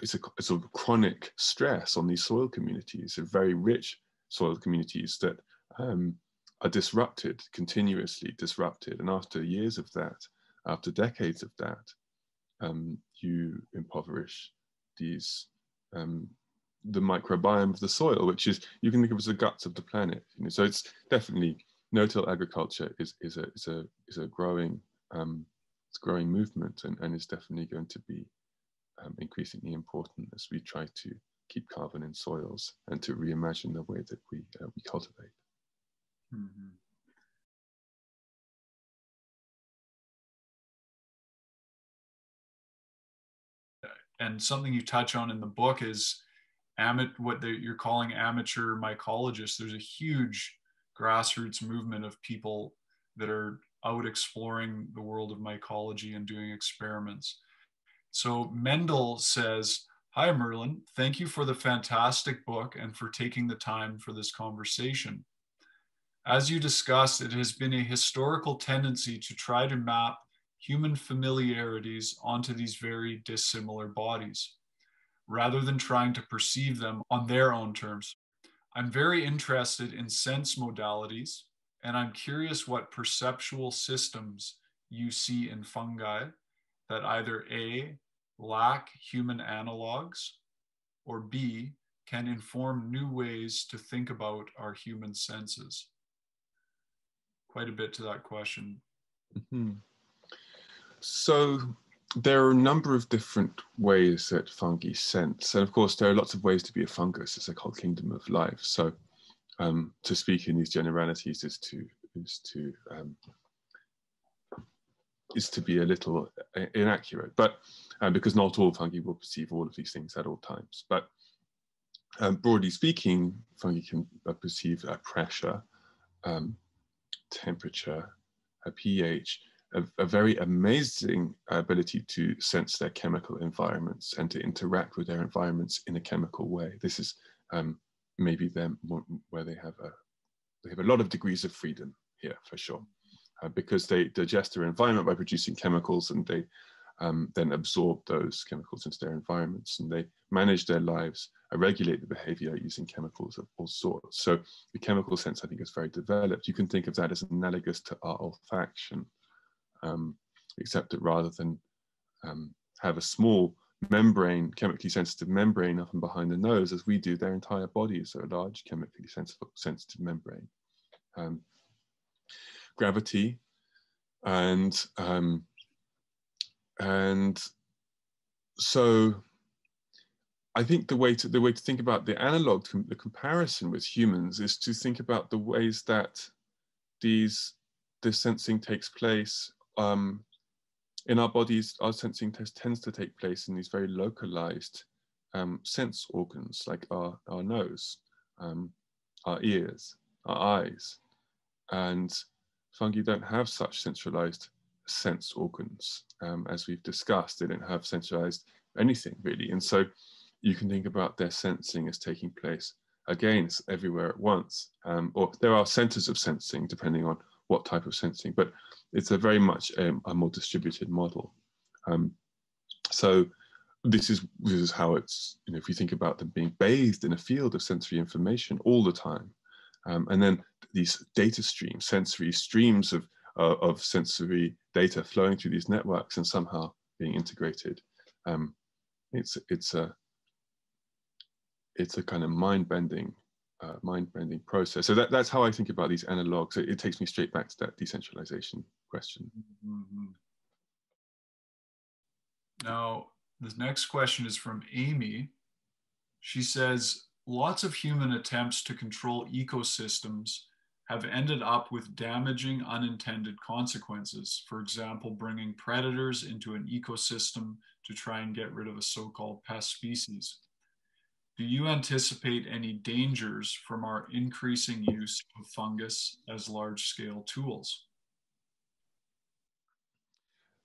it's a sort of chronic stress on these soil communities, they're very rich soil communities that are disrupted, continuously disrupted. And after years of that, after decades of that, you impoverish these, the microbiome of the soil, which is, you can think of as the guts of the planet. You know, so it's definitely, no-till agriculture is a growing, it's growing movement, and is definitely going to be increasingly important as we try to keep carbon in soils and to reimagine the way that we cultivate. Mm-hmm. And something you touch on in the book is what you're calling amateur mycologists. There's a huge grassroots movement of people that are out exploring the world of mycology and doing experiments. So Mendel says, "Hi, Merlin. Thank you for the fantastic book and for taking the time for this conversation. As you discussed, it has been a historical tendency to try to map human familiarities onto these very dissimilar bodies, rather than trying to perceive them on their own terms. I'm very interested in sense modalities, and I'm curious what perceptual systems you see in fungi that either A, lack human analogs, or B, can inform new ways to think about our human senses." Quite a bit to that question. Mm-hmm. So there are a number of different ways that fungi sense. And of course, there are lots of ways to be a fungus. It's a whole kingdom of life. So to speak in these generalities is to be a little inaccurate, but because not all fungi will perceive all of these things at all times. But broadly speaking, fungi can perceive pressure, temperature, pH, a very amazing ability to sense their chemical environments and to interact with their environments in a chemical way. This is maybe them where they have a lot of degrees of freedom here, for sure, because they digest their environment by producing chemicals, and they then absorb those chemicals into their environments, and they manage their lives, regulate the behavior using chemicals of all sorts. So the chemical sense, I think, is very developed. You can think of that as analogous to our olfaction, except that rather than have a small membrane, chemically sensitive membrane up and behind the nose, as we do, their entire body is a large chemically sensitive membrane. Gravity and so I think the way to think about the analog, the comparison with humans, is to think about the ways that this sensing takes place in our bodies. Our sensing tends to take place in these very localized sense organs, like our nose, our ears, our eyes, and fungi don't have such centralized sense organs. As we've discussed, they don't have centralized anything really. And so you can think about their sensing as taking place, again, everywhere at once. Or there are centers of sensing, depending on what type of sensing, but it's a very much a more distributed model. So this is how it's, you know, if you think about them being bathed in a field of sensory information all the time, and then these data streams, sensory streams of sensory data flowing through these networks and somehow being integrated. It's a kind of mind-bending process. So that's how I think about these analogs. It takes me straight back to that decentralization question. Mm-hmm. Now, the next question is from Amy. She says, lots of human attempts to control ecosystems have ended up with damaging unintended consequences. For example, bringing predators into an ecosystem to try and get rid of a so-called pest species. Do you anticipate any dangers from our increasing use of fungus as large-scale tools?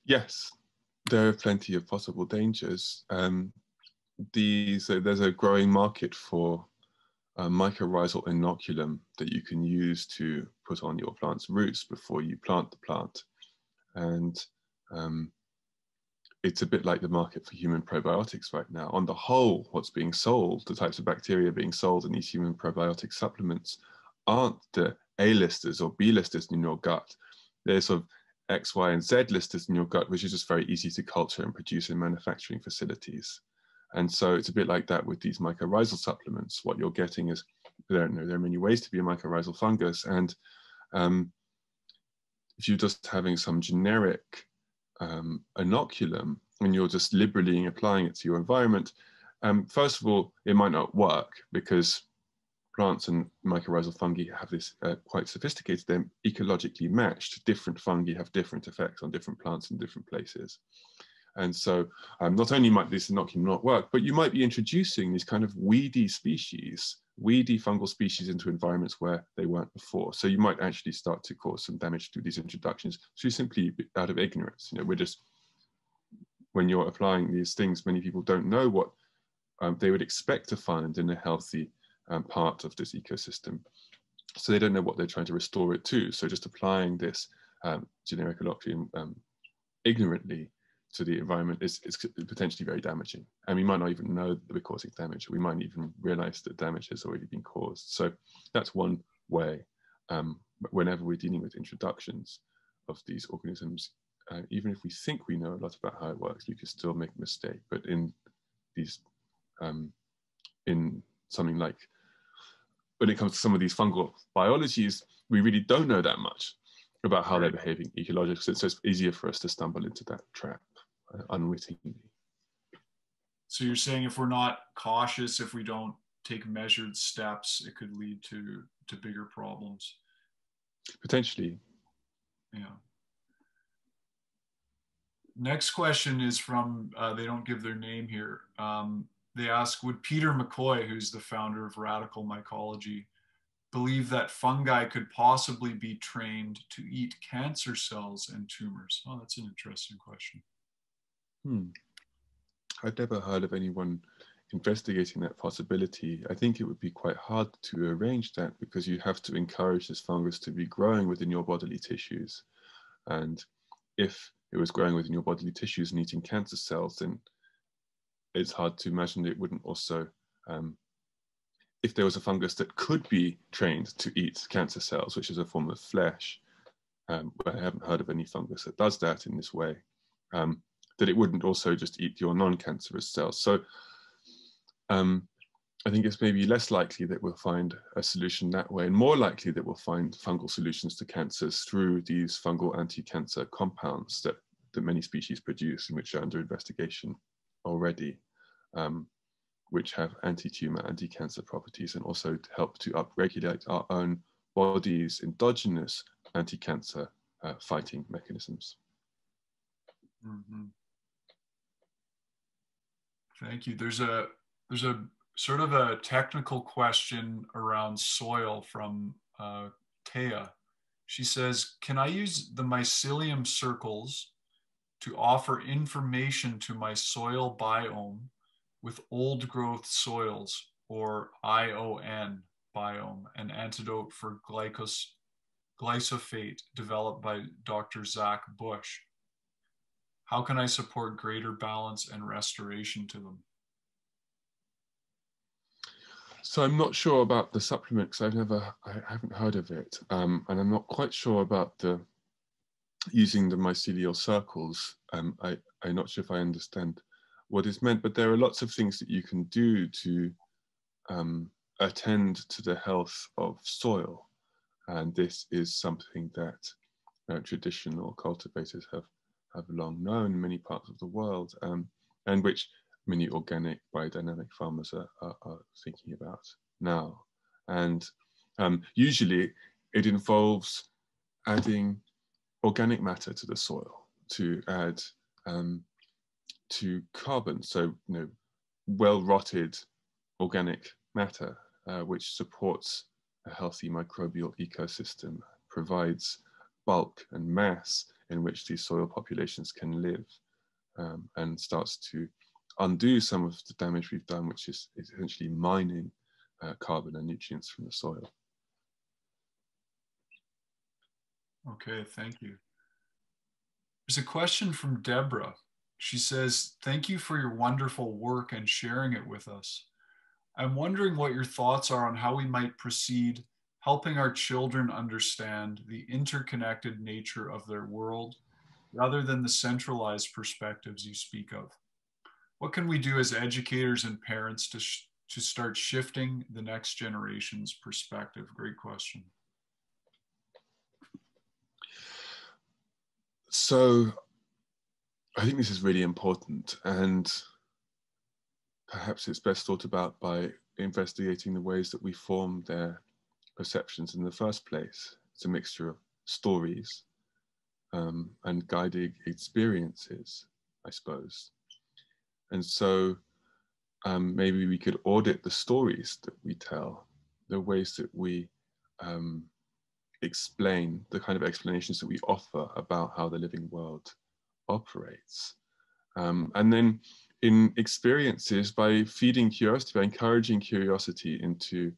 Yes, there are plenty of possible dangers. There's a growing market for a mycorrhizal inoculum that you can use to put on your plant's roots before you plant the plant. And it's a bit like the market for human probiotics right now. On the whole, what's being sold, the types of bacteria being sold in these human probiotic supplements aren't the A-listers or B-listers in your gut. They're sort of X, Y, and Z listers in your gut, which is just very easy to culture and produce in manufacturing facilities. And so it's a bit like that with these mycorrhizal supplements. What you're getting is, there are many ways to be a mycorrhizal fungus. And if you're just having some generic inoculum and you're just liberally applying it to your environment, first of all, it might not work because plants and mycorrhizal fungi have this quite sophisticated, they're ecologically matched. Different fungi have different effects on different plants in different places. And so not only might this inoculum not work, but you might be introducing these kind of weedy species, weedy fungal species into environments where they weren't before. So you might actually start to cause some damage through these introductions, through simply out of ignorance. You know, we're just, when you're applying these things, many people don't know what they would expect to find in a healthy part of this ecosystem. So they don't know what they're trying to restore it to. So just applying this generic inoculum ignorantly to the environment is potentially very damaging. And we might not even know that we're causing damage. We might even realize that damage has already been caused. So that's one way. Whenever we're dealing with introductions of these organisms, even if we think we know a lot about how it works, we can still make a mistake. But in these, in something like, when it comes to some of these fungal biologies, we really don't know that much about how they're behaving ecologically. So it's easier for us to stumble into that trap unwittingly. So you're saying if we're not cautious, if we don't take measured steps, it could lead to bigger problems? Potentially. Yeah. Next question is from, they don't give their name here. They ask, would Peter McCoy, who's the founder of Radical Mycology, believe that fungi could possibly be trained to eat cancer cells and tumors? Oh, that's an interesting question. I've never heard of anyone investigating that possibility. I think it would be quite hard to arrange that because you have to encourage this fungus to be growing within your bodily tissues. And if it was growing within your bodily tissues and eating cancer cells, then it's hard to imagine that it wouldn't also, if there was a fungus that could be trained to eat cancer cells, which is a form of flesh, I haven't heard of any fungus that does that in this way, that it wouldn't also just eat your non-cancerous cells. So I think it's maybe less likely that we'll find a solution that way, and more likely that we'll find fungal solutions to cancers through these fungal anti-cancer compounds that many species produce and which are under investigation already, which have anti-tumor, anti-cancer properties, and also to help to upregulate our own body's endogenous anti-cancer fighting mechanisms. Mm-hmm. Thank you. There's a sort of a technical question around soil from Thea. She says, can I use the mycelium circles to offer information to my soil biome with old growth soils, or ION biome, an antidote for glyphosate developed by Dr. Zach Bush? How can I support greater balance and restoration to them? So I'm not sure about the supplement because I haven't heard of it. And I'm not quite sure about using the mycelial circles. I'm not sure if I understand what is meant, but there are lots of things that you can do to attend to the health of soil. And this is something that traditional cultivators have have long known in many parts of the world, and which many organic biodynamic farmers are thinking about now. And usually it involves adding organic matter to the soil to add to carbon, so well-rotted organic matter, which supports a healthy microbial ecosystem, provides bulk and mass in which these soil populations can live, and starts to undo some of the damage we've done, which is essentially mining carbon and nutrients from the soil. Okay, thank you. There's a question from Deborah. She says, thank you for your wonderful work and sharing it with us. I'm wondering what your thoughts are on how we might proceed helping our children understand the interconnected nature of their world rather than the centralized perspectives you speak of. What can we do as educators and parents to start shifting the next generation's perspective? Great question. So I think this is really important, and perhaps it's best thought about by investigating the ways that we form their perceptions in the first place. It's a mixture of stories and guiding experiences, I suppose. And so maybe we could audit the stories that we tell, the ways that we explain, the kind of explanations that we offer about how the living world operates. And then in experiences, by feeding curiosity, by encouraging curiosity into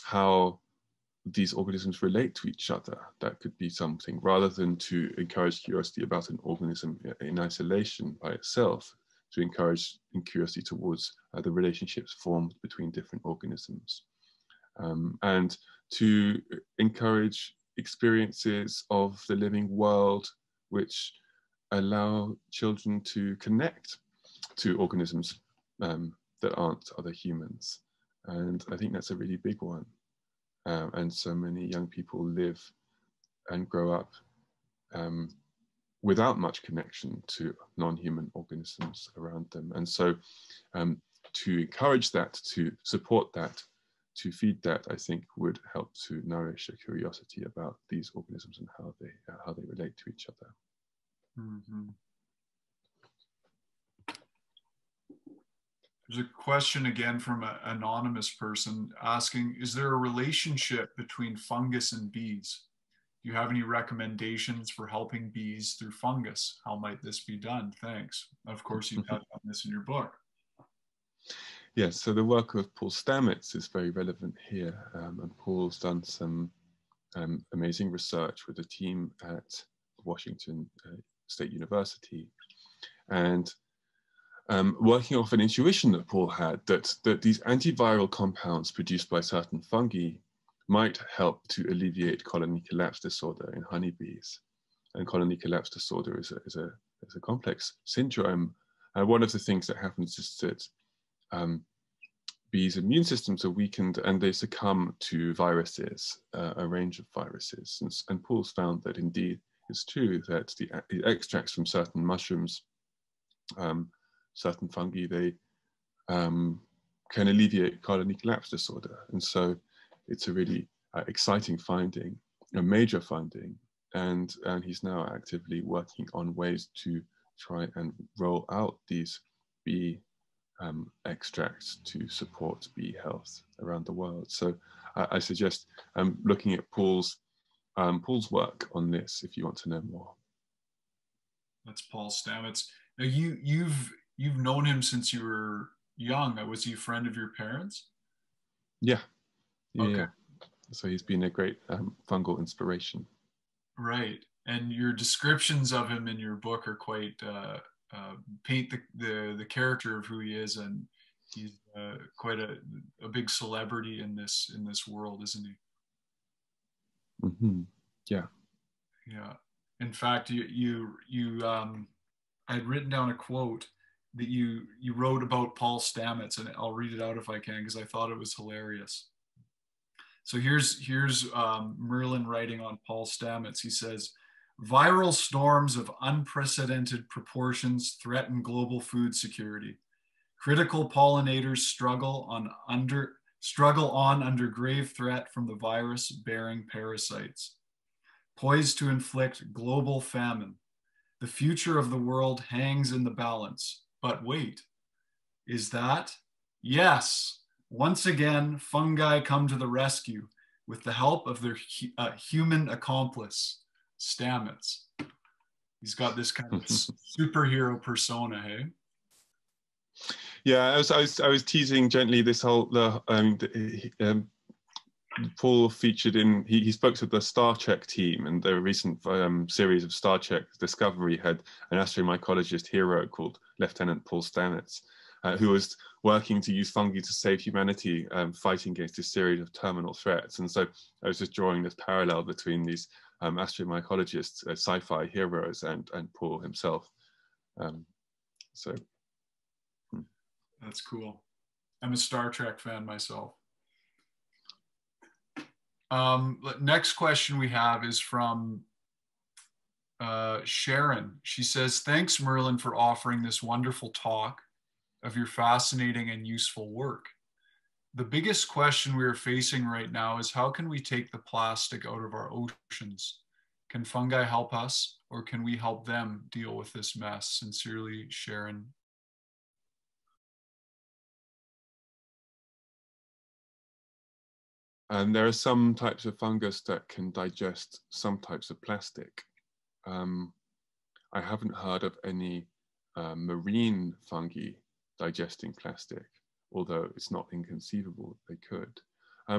how these organisms relate to each other, that could be something, rather than to encourage curiosity about an organism in isolation by itself, to encourage curiosity towards the relationships formed between different organisms. And to encourage experiences of the living world which allow children to connect to organisms that aren't other humans. And I think that's a really big one. And so many young people live and grow up without much connection to non-human organisms around them. And so to encourage that, to support that, to feed that, I think would help to nourish a curiosity about these organisms and how they relate to each other. Mm-hmm. There's a question again from an anonymous person asking, is there a relationship between fungus and bees? Do you have any recommendations for helping bees through fungus? How might this be done? Thanks. Of course, you touched on this in your book. Yes, so the work of Paul Stamets is very relevant here. And Paul's done some amazing research with a team at Washington State University. And working off an intuition that Paul had, that these antiviral compounds produced by certain fungi might help to alleviate colony collapse disorder in honeybees. And colony collapse disorder is a complex syndrome. One of the things that happens is that bees' immune systems are weakened and they succumb to viruses, a range of viruses. And Paul's found that indeed it's true that the extracts from certain mushrooms, certain fungi, they can alleviate colony collapse disorder. And so it's a really exciting finding, a major finding. And he's now actively working on ways to try and roll out these bee extracts to support bee health around the world. So I suggest looking at Paul's work on this if you want to know more. That's Paul Stamets. Now you've known him since you were young. Was he a friend of your parents? Yeah. Okay. Yeah. So he's been a great fungal inspiration. Right. And your descriptions of him in your book are quite paint the character of who he is, and he's quite a big celebrity in this world, isn't he? Mm-hmm. Yeah. Yeah. In fact, I had written down a quote that you wrote about Paul Stamets, and I'll read it out if I can because I thought it was hilarious. So here's Merlin writing on Paul Stamets. He says, Viral storms of unprecedented proportions threaten global food security. Critical pollinators struggle on under grave threat from the virus-bearing parasites. Poised to inflict global famine. The future of the world hangs in the balance. But wait, is that? Yes. Once again, fungi come to the rescue with the help of their human accomplice, Stamets. He's got this kind of superhero persona, hey? Yeah, I was teasing gently this whole Paul featured in he spoke to the Star Trek team, and the recent series of Star Trek Discovery had an astromycologist hero called Lieutenant Paul Stamets, who was working to use fungi to save humanity, fighting against a series of terminal threats. And so I was just drawing this parallel between these astromycologists, sci-fi heroes, and Paul himself. That's cool. I'm a Star Trek fan myself. Next question we have is from Sharon. She says, thanks, Merlin, for offering this wonderful talk of your fascinating and useful work. The biggest question we are facing right now is how can we take the plastic out of our oceans? Can fungi help us, or can we help them deal with this mess? Sincerely, Sharon. And there are some types of fungus that can digest some types of plastic. I haven't heard of any marine fungi digesting plastic, although it's not inconceivable they could.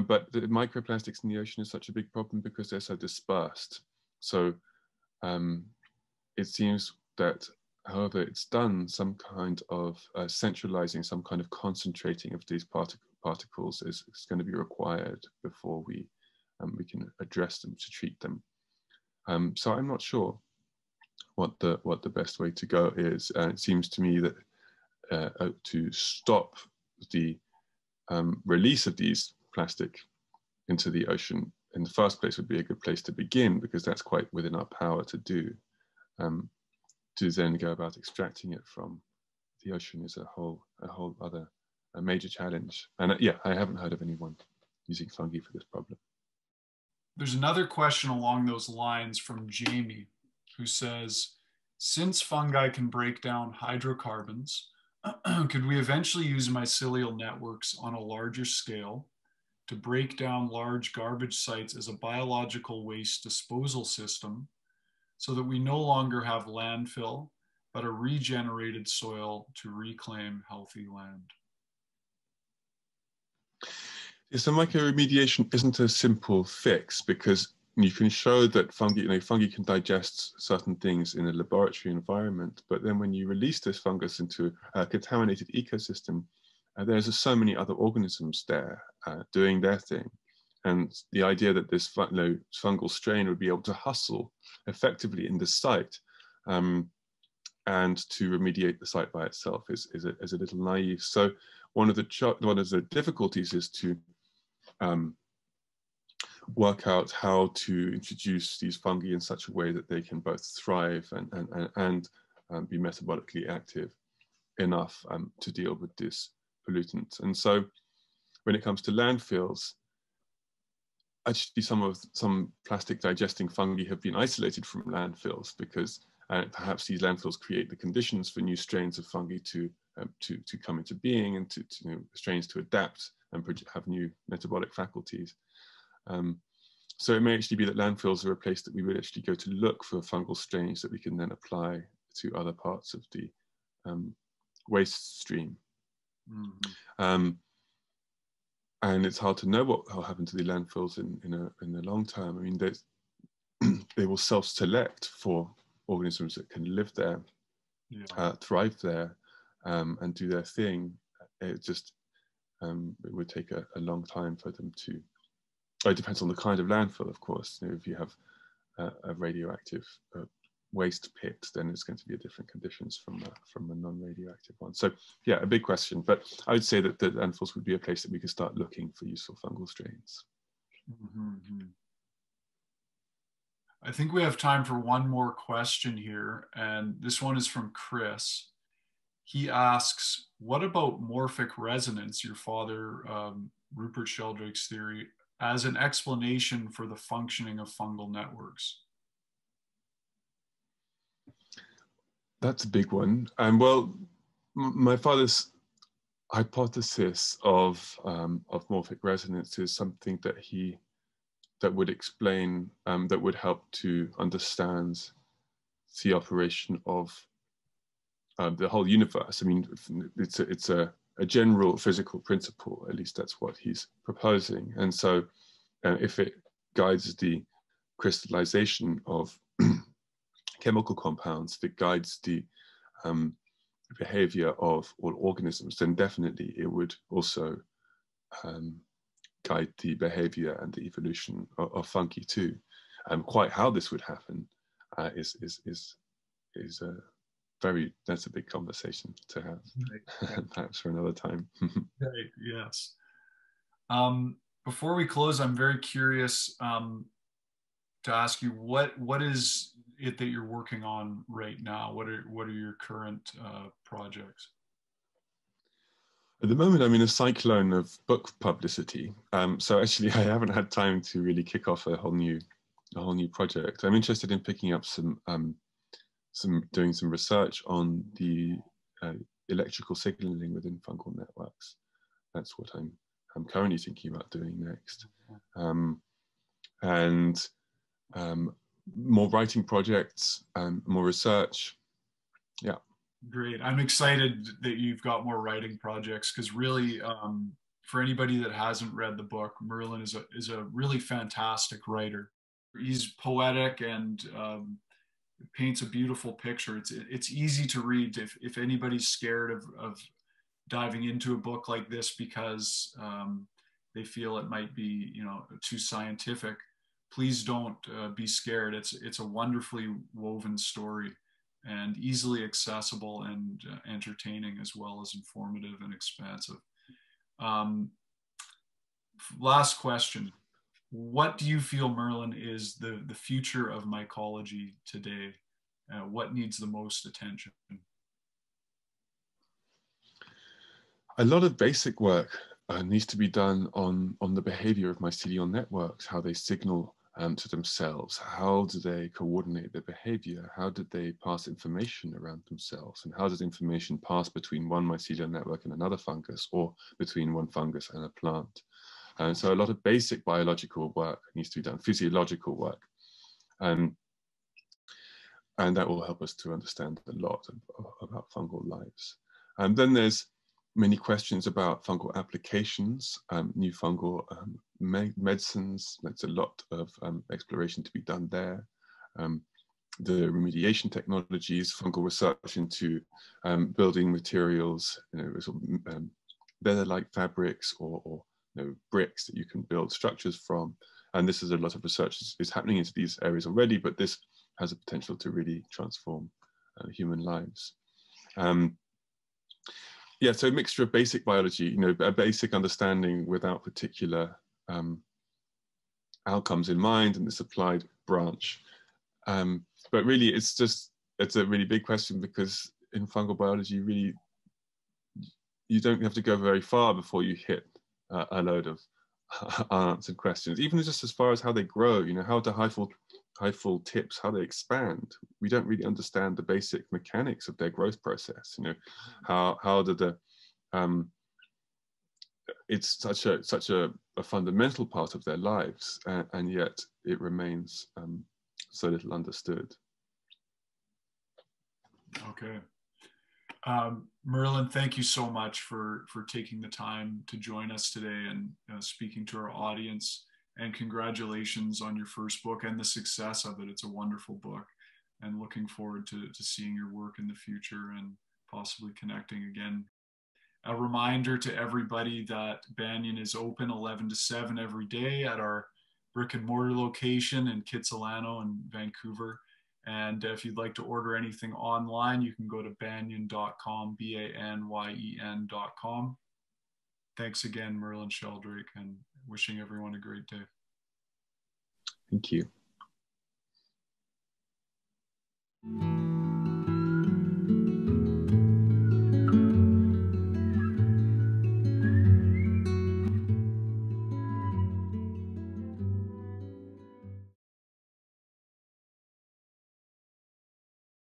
But the microplastics in the ocean is such a big problem because they're so dispersed. So it seems that however it's done, some kind of centralizing, some kind of concentrating of these particles is going to be required before we can address them, to treat them. So I'm not sure what the best way to go is. It seems to me that to stop the release of these plastic into the ocean in the first place would be a good place to begin, because that's quite within our power to do. To then go about extracting it from the ocean is a whole other major challenge. And yeah, I haven't heard of anyone using fungi for this problem. There's another question along those lines from Jamie, who says, since fungi can break down hydrocarbons, could we eventually use mycelial networks on a larger scale to break down large garbage sites as a biological waste disposal system, so that we no longer have landfill, but a regenerated soil to reclaim healthy land? So mycoremediation isn't a simple fix, because you can show that fungi can digest certain things in a laboratory environment, but then when you release this fungus into a contaminated ecosystem, there's so many other organisms there doing their thing. And the idea that this fungal strain would be able to hustle effectively in the site and to remediate the site by itself is a little naive. So one of the difficulties is to work out how to introduce these fungi in such a way that they can both thrive and be metabolically active enough to deal with this pollutant. And so when it comes to landfills, actually some plastic digesting fungi have been isolated from landfills, because perhaps these landfills create the conditions for new strains of fungi to come into being, and to strains to adapt and have new metabolic faculties. So it may actually be that landfills are a place that we would actually go to look for fungal strains that we can then apply to other parts of the waste stream. Mm-hmm. And it's hard to know what will happen to the landfills in the long term. I mean, they will self-select for organisms that can live there, thrive there, and do their thing. It just it would take a long time for them to. It depends on the kind of landfill, of course. If you have a radioactive waste pit, then it's going to be different conditions from a non-radioactive one. So yeah, a big question, but I would say that the landfills would be a place that we could start looking for useful fungal strains. Mm-hmm. I think we have time for one more question here, and this one is from Chris. He asks, what about morphic resonance, your father, Rupert Sheldrake's theory, as an explanation for the functioning of fungal networks? That's a big one. Well, my father's hypothesis of morphic resonance is something that would explain, that would help to understand the operation of the whole universe. I mean, it's a general physical principle, at least that's what he's proposing. And so if it guides the crystallization of chemical compounds, if it guides the behavior of all organisms, then definitely it would also guide the behavior and the evolution of fungi too. Quite how this would happen is a that's a big conversation to have, right. Perhaps for another time. Right, yes. Before we close, I'm very curious to ask you what is it that you're working on right now? What are your current projects? At the moment, I'm in a cyclone of book publicity. So actually, I haven't had time to really kick off a whole new project. I'm interested in picking up doing some research on the electrical signaling within fungal networks. That's what I'm currently thinking about doing next. And more writing projects, more research. Yeah. Great. I'm excited that you've got more writing projects, because really, for anybody that hasn't read the book, Merlin is a really fantastic writer. He's poetic and paints a beautiful picture. It's easy to read. If anybody's scared of diving into a book like this because they feel it might be, too scientific, please don't be scared. It's a wonderfully woven story, and easily accessible and entertaining, as well as informative and expansive. Last question. What do you feel, Merlin, is the future of mycology today? What needs the most attention? A lot of basic work needs to be done on the behavior of mycelial networks, how they signal to themselves, how do they coordinate their behavior, how did they pass information around themselves, and how does information pass between one mycelial network and another fungus, or between one fungus and a plant. And so a lot of basic biological work needs to be done, physiological work, and that will help us to understand a lot about fungal lives. And then there's many questions about fungal applications, new fungal medicines. There's a lot of exploration to be done there. The remediation technologies, fungal research into building materials, leather-like fabrics or bricks that you can build structures from. And this is a lot of research is happening into these areas already, but this has a potential to really transform human lives. Yeah, so a mixture of basic biology, a basic understanding without particular outcomes in mind, and this applied branch. But really, it's a really big question, because in fungal biology, really, you don't have to go very far before you hit a load of unanswered questions, even just as far as how they grow, how the hyphal tips, how they expand. We don't really understand the basic mechanics of their growth process. How do the it's such a fundamental part of their lives, and yet it remains so little understood. Okay. Merlin, thank you so much for taking the time to join us today and speaking to our audience. And congratulations on your first book and the success of it. It's a wonderful book, and looking forward to seeing your work in the future and possibly connecting again. A reminder to everybody that Banyen is open 11 to 7 every day at our brick and mortar location in Kitsilano and Vancouver. And if you'd like to order anything online, you can go to banyen.com, banyen.com. Thanks again, Merlin Sheldrake, and wishing everyone a great day. Thank you. you.